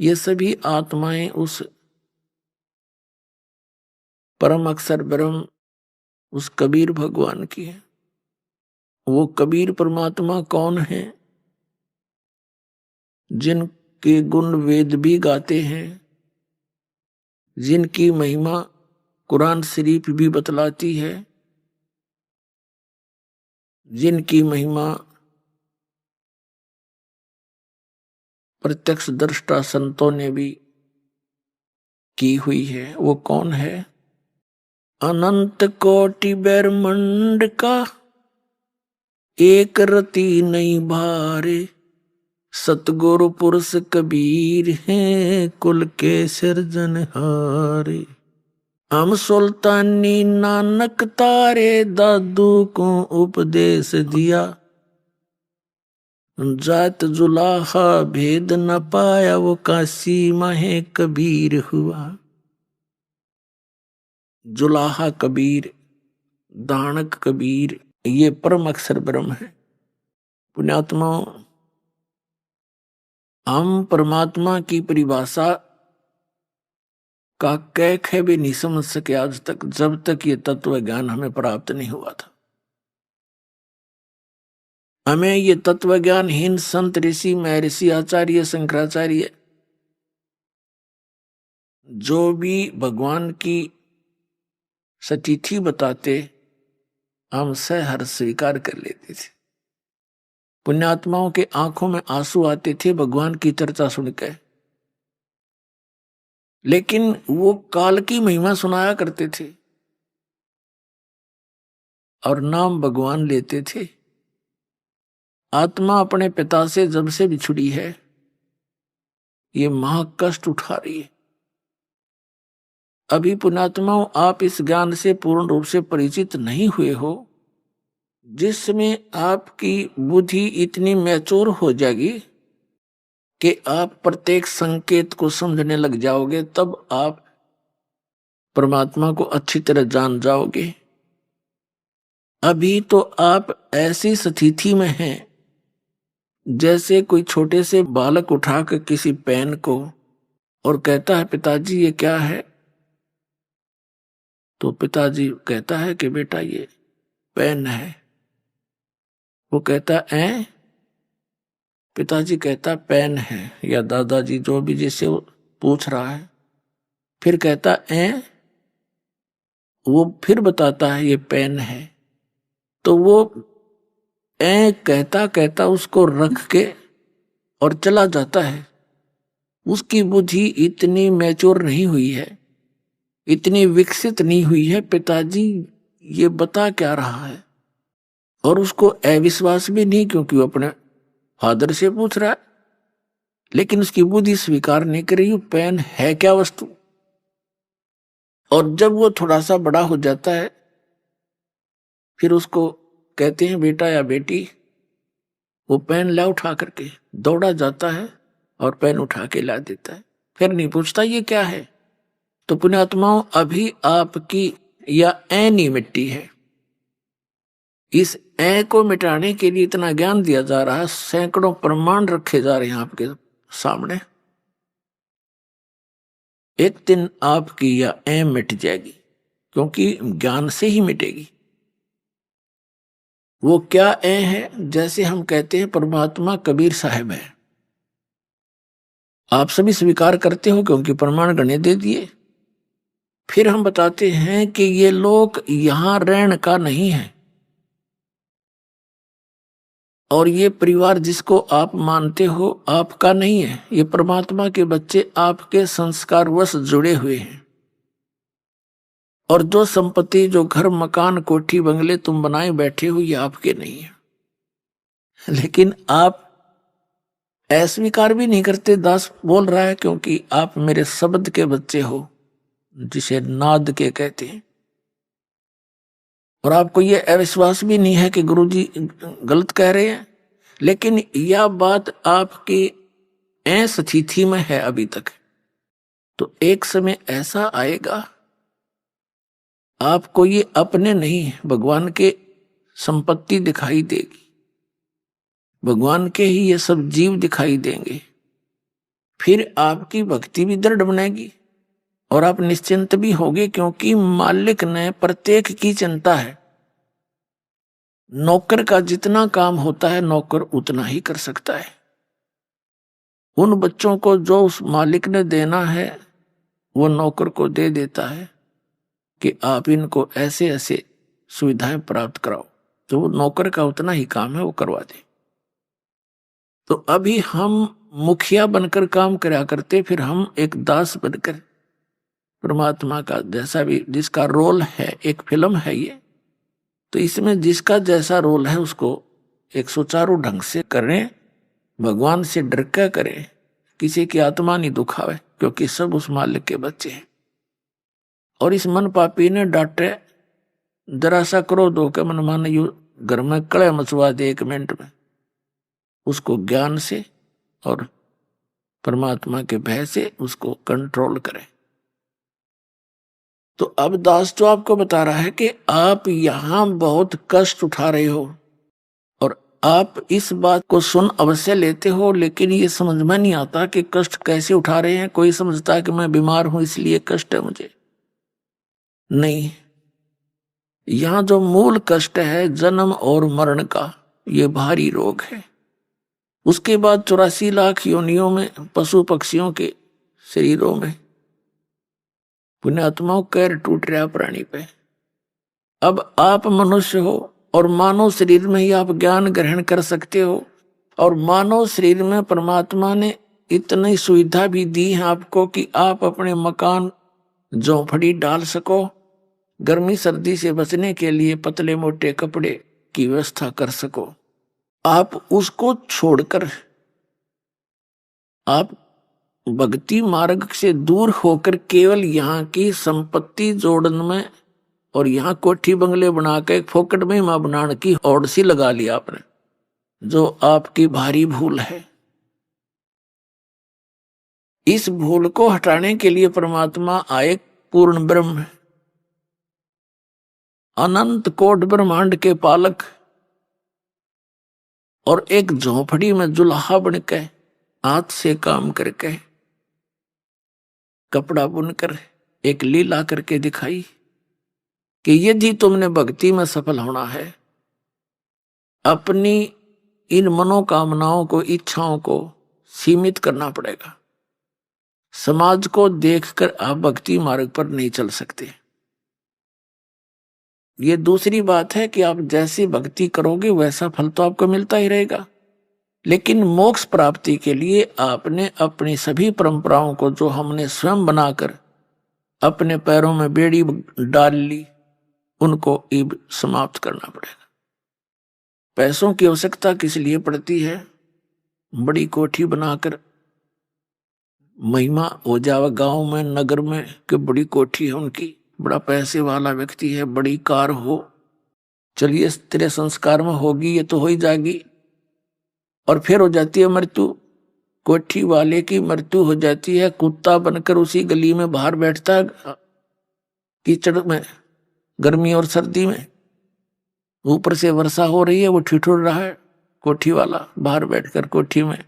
ये सभी आत्माएं उस परम अक्षर ब्रह्म, उस कबीर भगवान की है। वो कबीर परमात्मा कौन है? जिनके गुण वेद भी गाते हैं, जिनकी महिमा कुरान शरीफ भी बतलाती है, जिनकी महिमा प्रत्यक्ष दृष्टा संतों ने भी की हुई है। वो कौन है? अनंत कोटि ब्रह्मांड का एक रति नहीं भारे, सतगुरु पुरुष कबीर हैं कुल के सिरजनहारे। हम सुल्तानी नानक तारे दादू को उपदेश दिया, जात जुलाहा भेद न पाया वो काशी माहे कबीर हुआ। जुलाहा कबीर, दानक कबीर, ये परम अक्षर ब्रह्म है। पुण्यात्मा, हम परमात्मा की परिभाषा का कैक है भी नहीं समझ सके आज तक, जब तक ये तत्व ज्ञान हमें प्राप्त नहीं हुआ था। हमें ये तत्व ज्ञान हीन संत ऋषि महर्षि आचार्य शंकराचार्य जो भी भगवान की सतिथि बताते, हम सहर्ष स्वीकार कर लेते थे। पुण्यात्माओं के आंखों में आंसू आते थे भगवान की चर्चा सुनकर, लेकिन वो काल की महिमा सुनाया करते थे और नाम भगवान लेते थे। आत्मा अपने पिता से जब से बिछुड़ी है, ये महाकष्ट उठा रही है। अभी पुण्यात्माओं आप इस ज्ञान से पूर्ण रूप से परिचित नहीं हुए हो। जिसमें आपकी बुद्धि इतनी मैच्योर हो जाएगी कि आप प्रत्येक संकेत को समझने लग जाओगे, तब आप परमात्मा को अच्छी तरह जान जाओगे। अभी तो आप ऐसी स्थिति में हैं जैसे कोई छोटे से बालक उठाकर किसी पेन को और कहता है पिताजी ये क्या है, तो पिताजी कहता है कि बेटा ये पेन है। वो कहता है पिताजी कहता पेन है, या दादाजी जो भी जिससे वो पूछ रहा है, फिर कहता वो फिर बताता है ये पेन है। तो वो कहता कहता उसको रख के और चला जाता है। उसकी बुद्धि इतनी मैच्योर नहीं हुई है, इतनी विकसित नहीं हुई है, पिताजी ये बता क्या रहा है। और उसको अविश्वास भी नहीं, क्योंकि वो अपने फादर से पूछ रहा है, लेकिन उसकी बुद्धि स्वीकार नहीं कर रही पेन है क्या वस्तु। और जब वो थोड़ा सा बड़ा हो जाता है, फिर उसको कहते हैं बेटा या बेटी, वो पेन ला उठा करके दौड़ा जाता है और पेन उठा के ला देता है, फिर नहीं पूछता ये क्या है। तो पुण्यात्माओं अभी आपकी या नहीं मिट्टी है। इस को मिटाने के लिए इतना ज्ञान दिया जा रहा है, सैकड़ों प्रमाण रखे जा रहे हैं आपके सामने। एक दिन आपकी या मिट जाएगी, क्योंकि ज्ञान से ही मिटेगी। वो क्या है, जैसे हम कहते हैं परमात्मा कबीर साहब है, आप सभी स्वीकार करते हो क्योंकि प्रमाण गणे दे दिए। फिर हम बताते हैं कि ये लोक यहां रहने का नहीं है, और ये परिवार जिसको आप मानते हो आपका नहीं है। ये परमात्मा के बच्चे आपके संस्कारवश जुड़े हुए हैं। और जो संपत्ति, जो घर मकान कोठी बंगले तुम बनाए बैठे हो, ये आपके नहीं है। लेकिन आप अस्वीकार भी नहीं करते। दास बोल रहा है क्योंकि आप मेरे शब्द के बच्चे हो, जिसे नाद के कहते हैं। और आपको ये अविश्वास भी नहीं है कि गुरुजी गलत कह रहे हैं, लेकिन यह बात आपकी स्थिति में है अभी तक। तो एक समय ऐसा आएगा, आपको ये अपने नहीं भगवान के संपत्ति दिखाई देगी, भगवान के ही ये सब जीव दिखाई देंगे। फिर आपकी भक्ति भी दृढ़ बनेगी और आप निश्चिंत भी होगे, क्योंकि मालिक ने प्रत्येक की चिंता है। नौकर का जितना काम होता है नौकर उतना ही कर सकता है। उन बच्चों को जो उस मालिक ने देना है वो नौकर को दे देता है कि आप इनको ऐसे ऐसे सुविधाएं प्राप्त कराओ, तो वो नौकर का उतना ही काम है, वो करवा दे। तो अभी हम मुखिया बनकर काम करा करते, फिर हम एक दास बनकर परमात्मा का जैसा भी जिसका रोल है, एक फिल्म है ये, तो इसमें जिसका जैसा रोल है उसको एक सुचारू ढंग से करें, भगवान से डर कर करें, किसी की आत्मा नहीं दुखावे, क्योंकि सब उस मालिक के बच्चे हैं। और इस मन पापी ने डांटे, जरा सा क्रोध होकर मन मान यू घर में कड़े मचवा दे 1 मिनट में, उसको ज्ञान से और परमात्मा के भय से उसको कंट्रोल करें। तो अब दास तो आपको बता रहा है कि आप यहां बहुत कष्ट उठा रहे हो, और आप इस बात को सुन अवश्य लेते हो, लेकिन ये समझ में नहीं आता कि कष्ट कैसे उठा रहे हैं। कोई समझता है कि मैं बीमार हूं इसलिए कष्ट है मुझे, नहीं। यहां जो मूल कष्ट है जन्म और मरण का, ये भारी रोग है। उसके बाद 84 लाख योनियों में, पशु पक्षियों के शरीरों में पुण्यात्माओं कैर टूट रहा प्राणी पे। अब आप मनुष्य हो और मानव शरीर में ही आप ज्ञान ग्रहण कर सकते हो, और मानव शरीर में परमात्मा ने इतनी सुविधा भी दी है आपको कि आप अपने मकान झोंपड़ी डाल सको, गर्मी सर्दी से बचने के लिए पतले मोटे कपड़े की व्यवस्था कर सको। आप उसको छोड़कर आप भक्ति मार्ग से दूर होकर केवल यहाँ की संपत्ति जोड़न में और यहाँ कोठी बंगले बना के एक फोकट में मां बनाने की होड़ सी लगा लिया आपने, जो आपकी भारी भूल है। इस भूल को हटाने के लिए परमात्मा आए, पूर्ण ब्रह्म, अनंत कोट ब्रह्मांड के पालक, और एक झोपड़ी में जुल्हा बनके हाथ से काम करके कपड़ा बुनकर एक लीला करके दिखाई कि यदि तुमने भक्ति में सफल होना है, अपनी इन मनोकामनाओं को, इच्छाओं को सीमित करना पड़ेगा। समाज को देखकर आप भक्ति मार्ग पर नहीं चल सकते। ये दूसरी बात है कि आप जैसी भक्ति करोगे वैसा फल तो आपको मिलता ही रहेगा, लेकिन मोक्ष प्राप्ति के लिए आपने अपनी सभी परंपराओं को, जो हमने स्वयं बनाकर अपने पैरों में बेड़ी डाल ली, उनको अब समाप्त करना पड़ेगा। पैसों की आवश्यकता किस लिए पड़ती है? बड़ी कोठी बनाकर महिमा हो जावे गांव में, नगर में, कि बड़ी कोठी है उनकी, बड़ा पैसे वाला व्यक्ति है, बड़ी कार हो, चलिए तेरे संस्कार में होगी, ये तो हो ही जाएगी, और फिर हो जाती है मृत्यु। कोठी वाले की मृत्यु हो जाती है, कुत्ता बनकर उसी गली में बाहर बैठता है कीचड़ में, गर्मी और सर्दी में, ऊपर से वर्षा हो रही है, वो ठिठुर रहा है कोठी वाला बाहर बैठकर कोठी में।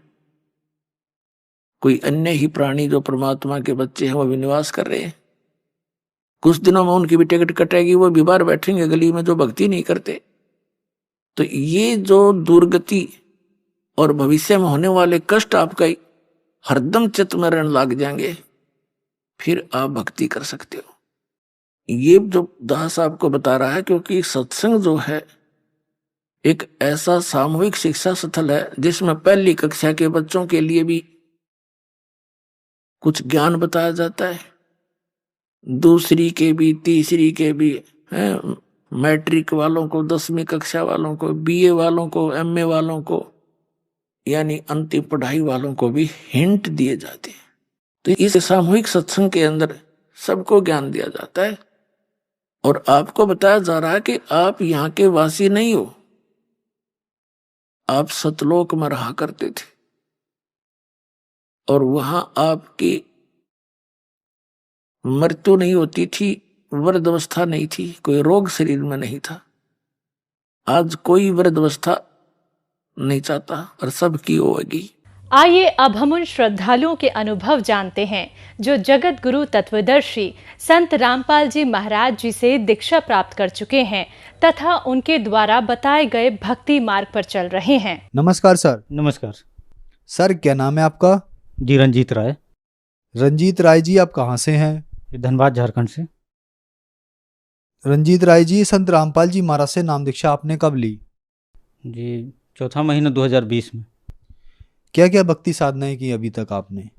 कोई अन्य ही प्राणी जो परमात्मा के बच्चे हैं वो भी निवास कर रहे हैं। कुछ दिनों में उनकी भी टिकट कटेगी, वो भी बाहर बैठेंगे गली में, जो भक्ति नहीं करते। तो ये जो दुर्गति और भविष्य में होने वाले कष्ट आपका हरदम चित्त में रहने लग जाएंगे, फिर आप भक्ति कर सकते हो। ये जो दास आपको बता रहा है, क्योंकि सत्संग जो है एक ऐसा सामूहिक शिक्षा स्थल है जिसमें पहली कक्षा के बच्चों के लिए भी कुछ ज्ञान बताया जाता है, दूसरी के भी, तीसरी के भी है, मैट्रिक वालों को, 10वीं कक्षा वालों को, बीए वालों को, एमए वालों को, यानी अंतिम पढ़ाई वालों को भी हिंट दिए जाते हैं। तो इस सामूहिक सत्संग के अंदर सबको ज्ञान दिया जाता है और आपको बताया जा रहा है कि आप यहाँ के वासी नहीं हो, आप सतलोक में रहा करते थे और वहां आपकी मृत्यु नहीं होती थी, वृद्धावस्था नहीं थी, कोई रोग शरीर में नहीं था। आज कोई वृद्धावस्था नहीं चाहता और सबकी होगी। आइए अब हम उन श्रद्धालुओं के अनुभव जानते हैं जो जगत गुरु तत्वदर्शी संत रामपाल जी महाराज जी से दीक्षा प्राप्त कर चुके हैं तथा उनके द्वारा बताए गए भक्ति मार्ग पर चल रहे हैं। नमस्कार सर। नमस्कार सर, क्या नाम है आपका? जी, रंजीत राय। रंजीत राय जी, आप कहाँ से हैं? धनबाद, झारखंड से। रंजीत राय जी, संत रामपाल जी महाराज से नाम दीक्षा आपने कब ली? जी, चौथा महीना 2020 में। क्या क्या भक्ति साधनाएं की अभी तक आपने?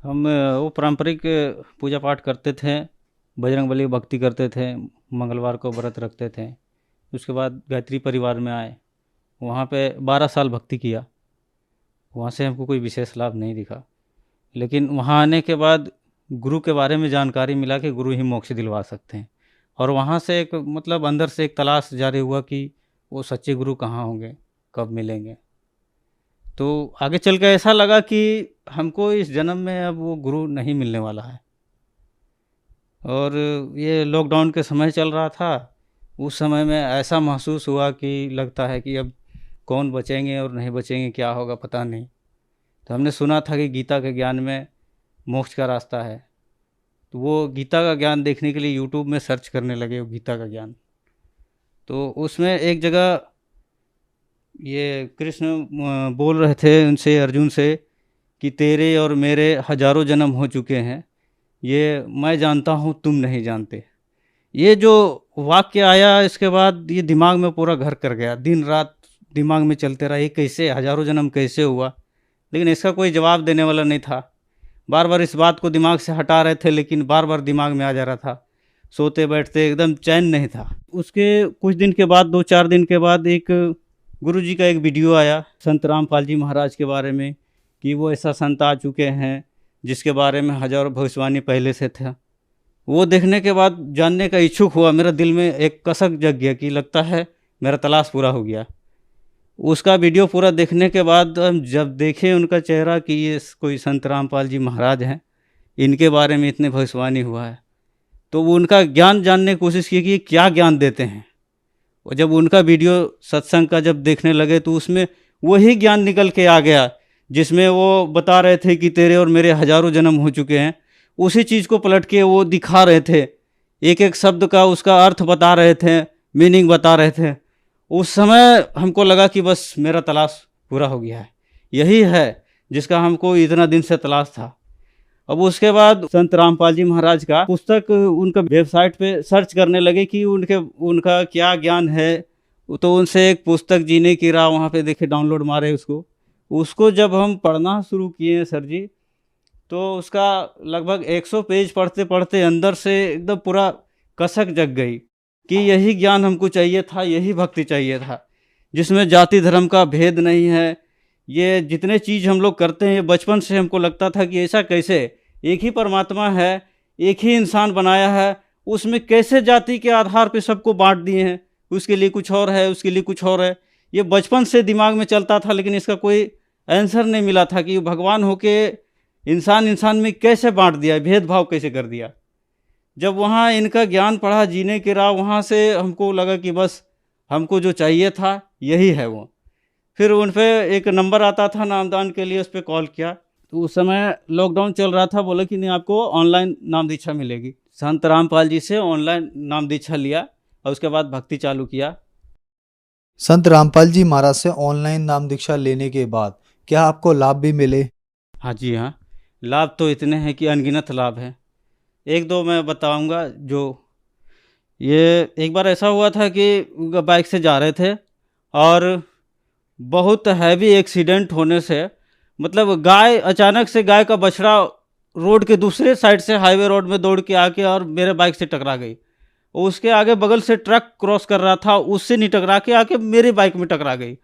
हम वो पारंपरिक पूजा पाठ करते थे, बजरंगबली भक्ति करते थे, मंगलवार को व्रत रखते थे। उसके बाद गायत्री परिवार में आए, वहाँ पे 12 साल भक्ति किया। वहाँ से हमको कोई विशेष लाभ नहीं दिखा, लेकिन वहाँ आने के बाद गुरु के बारे में जानकारी मिला कि गुरु ही मोक्ष दिलवा सकते हैं। और वहाँ से एक मतलब अंदर से एक तलाश जारी हुआ कि वो सच्चे गुरु कहाँ होंगे, कब मिलेंगे। तो आगे चल के ऐसा लगा कि हमको इस जन्म में अब वो गुरु नहीं मिलने वाला है। और ये लॉकडाउन के समय चल रहा था, उस समय में ऐसा महसूस हुआ कि लगता है कि अब कौन बचेंगे और नहीं बचेंगे, क्या होगा पता नहीं। तो हमने सुना था कि गीता के ज्ञान में मोक्ष का रास्ता है, तो वो गीता का ज्ञान देखने के लिए यूट्यूब में सर्च करने लगे वो गीता का ज्ञान। तो उसमें एक जगह ये कृष्ण बोल रहे थे उनसे, अर्जुन से, कि तेरे और मेरे हजारों जन्म हो चुके हैं, ये मैं जानता हूँ तुम नहीं जानते। ये जो वाक्य आया, इसके बाद ये दिमाग में पूरा घर कर गया, दिन रात दिमाग में चलते रहा, ये कैसे, हजारों जन्म कैसे हुआ। लेकिन इसका कोई जवाब देने वाला नहीं था। बार बार इस बात को दिमाग से हटा रहे थे, लेकिन बार बार दिमाग में आ जा रहा था। सोते बैठते एकदम चैन नहीं था। उसके कुछ दिन के बाद, 2-4 दिन के बाद, एक गुरुजी का एक वीडियो आया संत रामपाल जी महाराज के बारे में कि वो ऐसा संत आ चुके हैं जिसके बारे में हजारों भविष्यवाणी पहले से था। वो देखने के बाद जानने का इच्छुक हुआ, मेरा दिल में एक कसक जग गया कि लगता है मेरा तलाश पूरा हो गया। उसका वीडियो पूरा देखने के बाद हम जब देखे उनका चेहरा कि ये कोई संत रामपाल जी महाराज हैं, इनके बारे में इतने भविष्यवाणी हुआ है, तो वो उनका ज्ञान जानने की कोशिश की कि ये क्या ज्ञान देते हैं। और जब उनका वीडियो सत्संग का जब देखने लगे तो उसमें वही ज्ञान निकल के आ गया जिसमें वो बता रहे थे कि तेरे और मेरे हजारों जन्म हो चुके हैं। उसी चीज़ को पलट के वो दिखा रहे थे, एक एक शब्द का उसका अर्थ बता रहे थे, मीनिंग बता रहे थे। उस समय हमको लगा कि बस मेरा तलाश पूरा हो गया है, यही है जिसका हमको इतना दिन से तलाश था। अब उसके बाद संत रामपाल जी महाराज का पुस्तक उनका वेबसाइट पे सर्च करने लगे कि उनका क्या ज्ञान है। तो उनसे एक पुस्तक जीने की राह वहाँ पे देखे, डाउनलोड मारे उसको जब हम पढ़ना शुरू किए सर जी, तो उसका लगभग 100 पेज पढ़ते पढ़ते अंदर से एकदम पूरा कसक जग गई कि यही ज्ञान हमको चाहिए था, यही भक्ति चाहिए था, जिसमें जाति धर्म का भेद नहीं है। ये जितने चीज़ हम लोग करते हैं, ये बचपन से हमको लगता था कि ऐसा कैसे, एक ही परमात्मा है, एक ही इंसान बनाया है, उसमें कैसे जाति के आधार पे सबको बांट दिए हैं, उसके लिए कुछ और है, उसके लिए कुछ और है। ये बचपन से दिमाग में चलता था, लेकिन इसका कोई आंसर नहीं मिला था कि भगवान होके इंसान में कैसे बांट दिया, भेदभाव कैसे कर दिया। जब वहाँ इनका ज्ञान पढ़ा, जीने की राह, वहाँ से हमको लगा कि बस हमको जो चाहिए था यही है वो। फिर उन पे एक नंबर आता था नामदान के लिए, उस पर कॉल किया तो उस समय लॉकडाउन चल रहा था, बोला कि नहीं आपको ऑनलाइन नाम दीक्षा मिलेगी। संत रामपाल जी से ऑनलाइन नाम दीक्षा लिया और उसके बाद भक्ति चालू किया। संत रामपाल जी महाराज से ऑनलाइन नाम दीक्षा लेने के बाद क्या आपको लाभ भी मिले? हाँ जी हाँ, लाभ तो इतने हैं कि अनगिनत लाभ हैं। एक दो मैं बताऊंगा। जो ये एक बार ऐसा हुआ था कि बाइक से जा रहे थे और बहुत हैवी एक्सीडेंट होने से, मतलब गाय, अचानक से गाय का बछड़ा रोड के दूसरे साइड से हाईवे रोड में दौड़ के आके और मेरे बाइक से टकरा गई। उसके आगे बगल से ट्रक क्रॉस कर रहा था, उससे नहीं टकरा के आके मेरे बाइक में टकरा गई।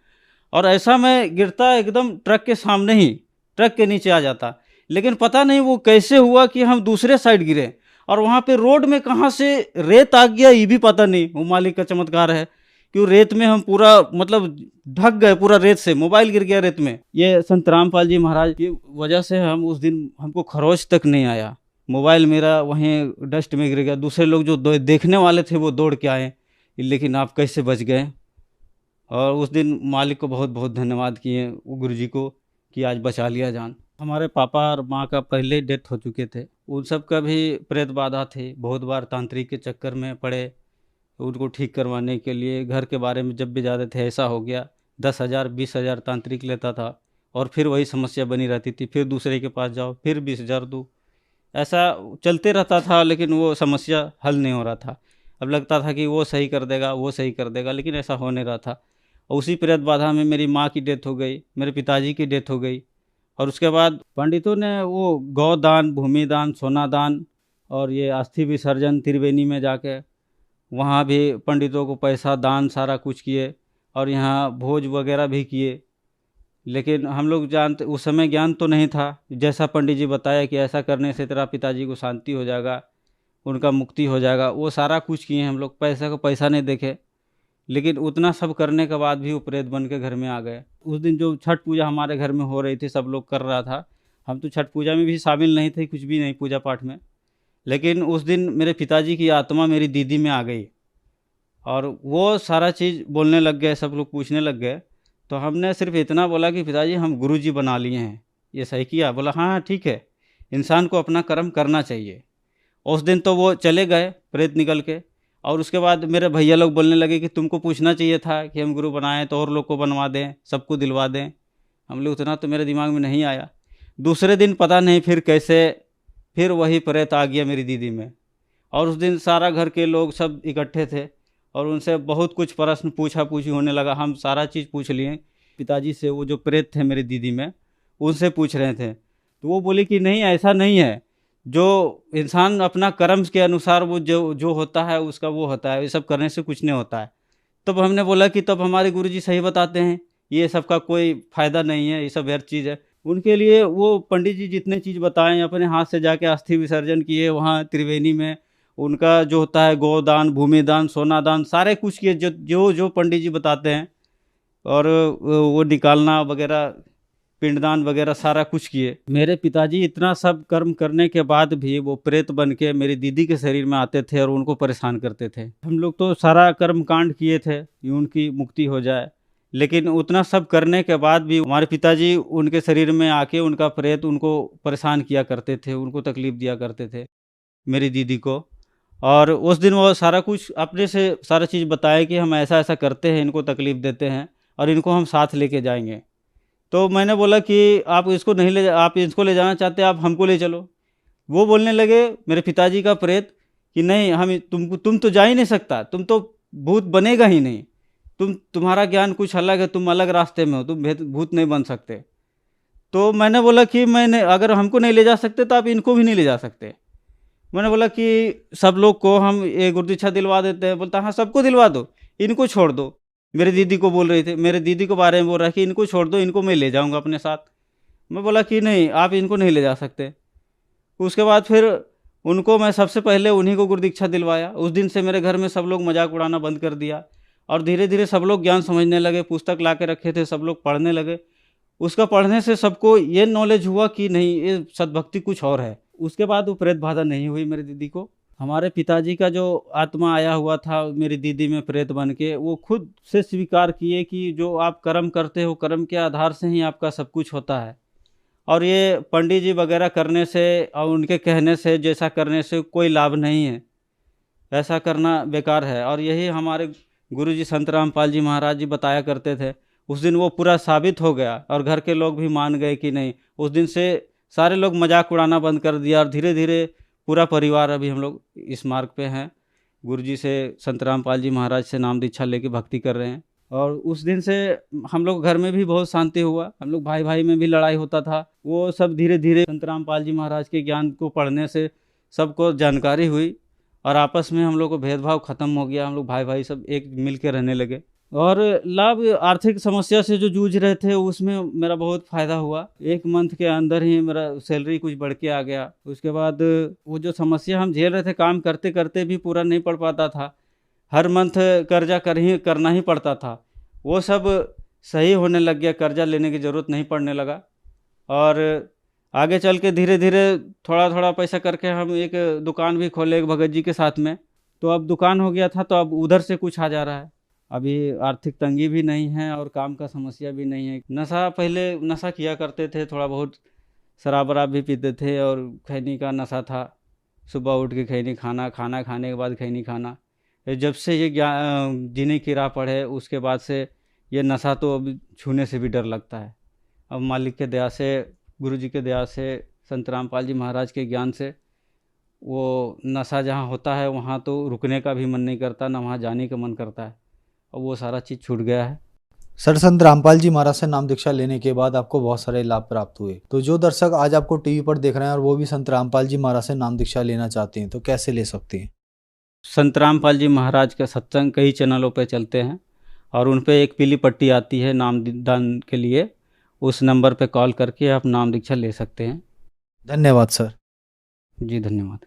और ऐसा मैं गिरता एकदम ट्रक के सामने ही, ट्रक के नीचे आ जाता। लेकिन पता नहीं वो कैसे हुआ कि हम दूसरे साइड गिरे और वहाँ पे रोड में कहाँ से रेत आ गया ये भी पता नहीं। वो मालिक का चमत्कार है कि रेत में हम पूरा मतलब ढक गए, पूरा रेत से मोबाइल गिर गया रेत में। ये संत रामपाल जी महाराज की वजह से हम उस दिन, हमको खरोच तक नहीं आया, मोबाइल मेरा वहीं डस्ट में गिर गया। दूसरे लोग जो देखने वाले थे वो दौड़ के आए, लेकिन आप कैसे बच गए। और उस दिन मालिक को बहुत बहुत धन्यवाद किए, वो गुरु जी को, कि आज बचा लिया जान। हमारे पापा और माँ का पहले डेथ हो चुके थे, उन सब का भी प्रेत बाधा थी। बहुत बार तांत्रिक के चक्कर में पड़े, उनको ठीक करवाने के लिए घर के बारे में जब भी जाते थे ऐसा हो गया, 10,000 20,000 तांत्रिक लेता था और फिर वही समस्या बनी रहती थी। फिर दूसरे के पास जाओ, फिर 20,000 दो, ऐसा चलते रहता था, लेकिन वो समस्या हल नहीं हो रहा था। अब लगता था कि वो सही कर देगा, वो सही कर देगा, लेकिन ऐसा हो नहीं रहा था। और उसी प्रेत बाधा में मेरी माँ की डेथ हो गई, मेरे पिताजी की डेथ हो गई। और उसके बाद पंडितों ने वो गौदान, भूमि दान, सोना दान और ये अस्थि विसर्जन त्रिवेणी में जाके वहाँ भी पंडितों को पैसा दान सारा कुछ किए और यहाँ भोज वगैरह भी किए। लेकिन हम लोग जानते, उस समय ज्ञान तो नहीं था। जैसा पंडित जी बताया कि ऐसा करने से तेरा पिताजी को शांति हो जाएगा, उनका मुक्ति हो जाएगा, वो सारा कुछ किए हम लोग। पैसा को पैसा नहीं देखे, लेकिन उतना सब करने के बाद भी वो प्रेत बन के घर में आ गए। उस दिन जो छठ पूजा हमारे घर में हो रही थी, सब लोग कर रहा था, हम तो छठ पूजा में भी शामिल नहीं थे, कुछ भी नहीं पूजा पाठ में। लेकिन उस दिन मेरे पिताजी की आत्मा मेरी दीदी में आ गई और वो सारा चीज़ बोलने लग गए, सब लोग पूछने लग गए। तो हमने सिर्फ इतना बोला कि पिताजी हम गुरुजी बना लिए हैं, ये सही किया? बोला हाँ ठीक है, इंसान को अपना कर्म करना चाहिए। उस दिन तो वो चले गए प्रेत निकल के। और उसके बाद मेरे भैया लोग बोलने लगे कि तुमको पूछना चाहिए था कि हम गुरु बनाएं तो और लोग को बनवा दें, सबको दिलवा दें। हम लोग, उतना तो मेरे दिमाग में नहीं आया। दूसरे दिन पता नहीं फिर कैसे फिर वही प्रेत आ गया मेरी दीदी में। और उस दिन सारा घर के लोग सब इकट्ठे थे और उनसे बहुत कुछ प्रश्न पूछा पूछी होने लगा। हम सारा चीज़ पूछ लिए पिताजी से, वो जो प्रेत थे मेरी दीदी में उनसे पूछ रहे थे। तो वो बोले कि नहीं ऐसा नहीं है, जो इंसान अपना कर्म के अनुसार वो जो होता है उसका वो होता है, ये सब करने से कुछ नहीं होता है। तब हमने बोला कि तब हमारे गुरुजी सही बताते हैं, ये सब का कोई फ़ायदा नहीं है, ये सब व्यर्थ चीज़ है। उनके लिए वो पंडित जी जितने चीज़ बताएं, अपने हाथ से जाके अस्थि विसर्जन किए वहाँ त्रिवेणी में। उनका जो होता है गोदान, भूमिदान, सोनादान, सारे कुछ किए जो जो जो पंडित जी बताते हैं। और वो निकालना वगैरह, पिंडदान वगैरह सारा कुछ किए। मेरे पिताजी इतना सब कर्म करने के बाद भी वो प्रेत बन के मेरी दीदी के शरीर में आते थे और उनको परेशान करते थे। हम लोग तो सारा कर्म कांड किए थे कि उनकी मुक्ति हो जाए, लेकिन उतना सब करने के बाद भी हमारे पिताजी उनके शरीर में आके उनका प्रेत उनको परेशान किया करते थे, उनको तकलीफ़ दिया करते थे मेरी दीदी को। और उस दिन वो सारा कुछ अपने से सारा चीज़ बताए कि हम ऐसा ऐसा करते हैं, इनको तकलीफ़ देते हैं और इनको हम साथ लेके जाएंगे। तो मैंने बोला कि आप इसको नहीं ले, आप इसको ले जाना चाहते, आप हमको ले चलो। वो बोलने लगे मेरे पिताजी का प्रेत कि नहीं, हम तुम तो जा ही नहीं सकता, तुम तो भूत बनेगा ही नहीं, तुम्हारा ज्ञान कुछ अलग है, तुम अलग रास्ते में हो, तुम भूत नहीं बन सकते। तो मैंने बोला कि मैंने अगर हमको नहीं ले जा सकते तो आप इनको भी नहीं ले जा सकते। मैंने बोला कि सब लोग को हम ये गुरुदीक्षा दिलवा देते हैं। बोलता हाँ सबको दिलवा दो, इनको छोड़ दो। मेरी दीदी को बोल रही थी, मेरे दीदी को बारे में बोल रहा है कि इनको छोड़ दो, इनको मैं ले जाऊंगा अपने साथ। मैं बोला कि नहीं, आप इनको नहीं ले जा सकते। उसके बाद फिर उनको मैं सबसे पहले उन्हीं को गुरुदीक्षा दिलवाया। उस दिन से मेरे घर में सब लोग मजाक उड़ाना बंद कर दिया और धीरे धीरे सब लोग ज्ञान समझने लगे। पुस्तक ला के रखे थे, सब लोग पढ़ने लगे। उसका पढ़ने से सबको ये नॉलेज हुआ कि नहीं, ये सद्भक्ति कुछ और है। उसके बाद वो प्रेत बाधा नहीं हुई मेरी दीदी को। हमारे पिताजी का जो आत्मा आया हुआ था मेरी दीदी में प्रेत बन के, वो खुद से स्वीकार किए कि जो आप कर्म करते हो, कर्म के आधार से ही आपका सब कुछ होता है। और ये पंडित जी वगैरह करने से और उनके कहने से, जैसा करने से कोई लाभ नहीं है, ऐसा करना बेकार है। और यही हमारे गुरु जी संत रामपाल जी महाराज जी बताया करते थे। उस दिन वो पूरा साबित हो गया और घर के लोग भी मान गए कि नहीं। उस दिन से सारे लोग मजाक उड़ाना बंद कर दिया और धीरे धीरे पूरा परिवार अभी हम लोग इस मार्ग पे हैं। गुरु जी से, संत रामपाल जी महाराज से नाम दीक्षा लेके भक्ति कर रहे हैं। और उस दिन से हम लोग घर में भी बहुत शांति हुआ। हम लोग भाई भाई में भी लड़ाई होता था, वो सब धीरे धीरे संत रामपाल जी महाराज के ज्ञान को पढ़ने से सबको जानकारी हुई और आपस में हम लोग को भेदभाव ख़त्म हो गया। हम लोग भाई भाई सब एक मिल के रहने लगे। और लाभ, आर्थिक समस्या से जो जूझ रहे थे उसमें मेरा बहुत फ़ायदा हुआ। 1 मंथ के अंदर ही मेरा सैलरी कुछ बढ़ के आ गया। उसके बाद वो जो समस्या हम झेल रहे थे, काम करते करते भी पूरा नहीं पड़ पाता था, हर मंथ कर्जा करना ही पड़ता था, वो सब सही होने लग गया। कर्जा लेने की ज़रूरत नहीं पड़ने लगा। और आगे चल के धीरे धीरे थोड़ा थोड़ा पैसा करके हम एक दुकान भी खोले एक भगत जी के साथ में। तो अब दुकान हो गया था, तो अब उधर से कुछ आ जा रहा है। अभी आर्थिक तंगी भी नहीं है और काम का समस्या भी नहीं है। नशा, पहले नशा किया करते थे, थोड़ा बहुत शराब वराब भी पीते थे और खैनी का नशा था। सुबह उठ के खैनी खाना, खाना खाने के बाद खैनी खाना। जब से ये जीने की राह पड़े उसके बाद से ये नशा तो अब छूने से भी डर लगता है। अब मालिक के दया से, गुरु जी के दया से, संत रामपाल जी महाराज के ज्ञान से वो नशा जहाँ होता है वहाँ तो रुकने का भी मन नहीं करता, ना वहाँ जाने का मन करता है। और वो सारा चीज़ छूट गया है। सर, संत रामपाल जी महाराज से नाम दीक्षा लेने के बाद आपको बहुत सारे लाभ प्राप्त हुए। तो जो दर्शक आज आपको टीवी पर देख रहे हैं और वो भी संत रामपाल जी महाराज से नाम दीक्षा लेना चाहते हैं, तो कैसे ले सकते हैं? संत रामपाल जी महाराज का सत्संग कई चैनलों पे चलते हैं और उन पे एक पीली पट्टी आती है नाम दान के लिए। उस नंबर पे कॉल करके आप नाम दीक्षा ले सकते हैं। धन्यवाद सर। जी धन्यवाद।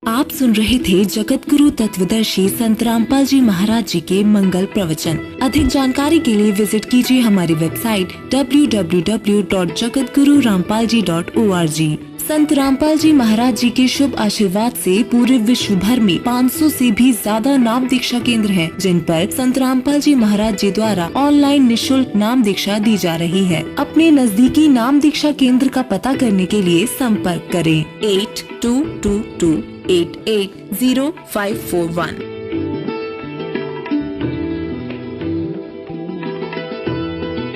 आप सुन रहे थे जगत गुरु तत्वदर्शी संत रामपाल जी महाराज जी के मंगल प्रवचन। अधिक जानकारी के लिए विजिट कीजिए हमारी वेबसाइट www.jagatgururampalji.org। संत रामपाल जी महाराज जी के शुभ आशीर्वाद से पूरे विश्व भर में 500 से भी ज्यादा नाम दीक्षा केंद्र हैं, जिन पर संत रामपाल जी महाराज जी द्वारा ऑनलाइन निःशुल्क नाम दीक्षा दी जा रही है। अपने नजदीकी नाम दीक्षा केंद्र का पता करने के लिए संपर्क करें 8222880541।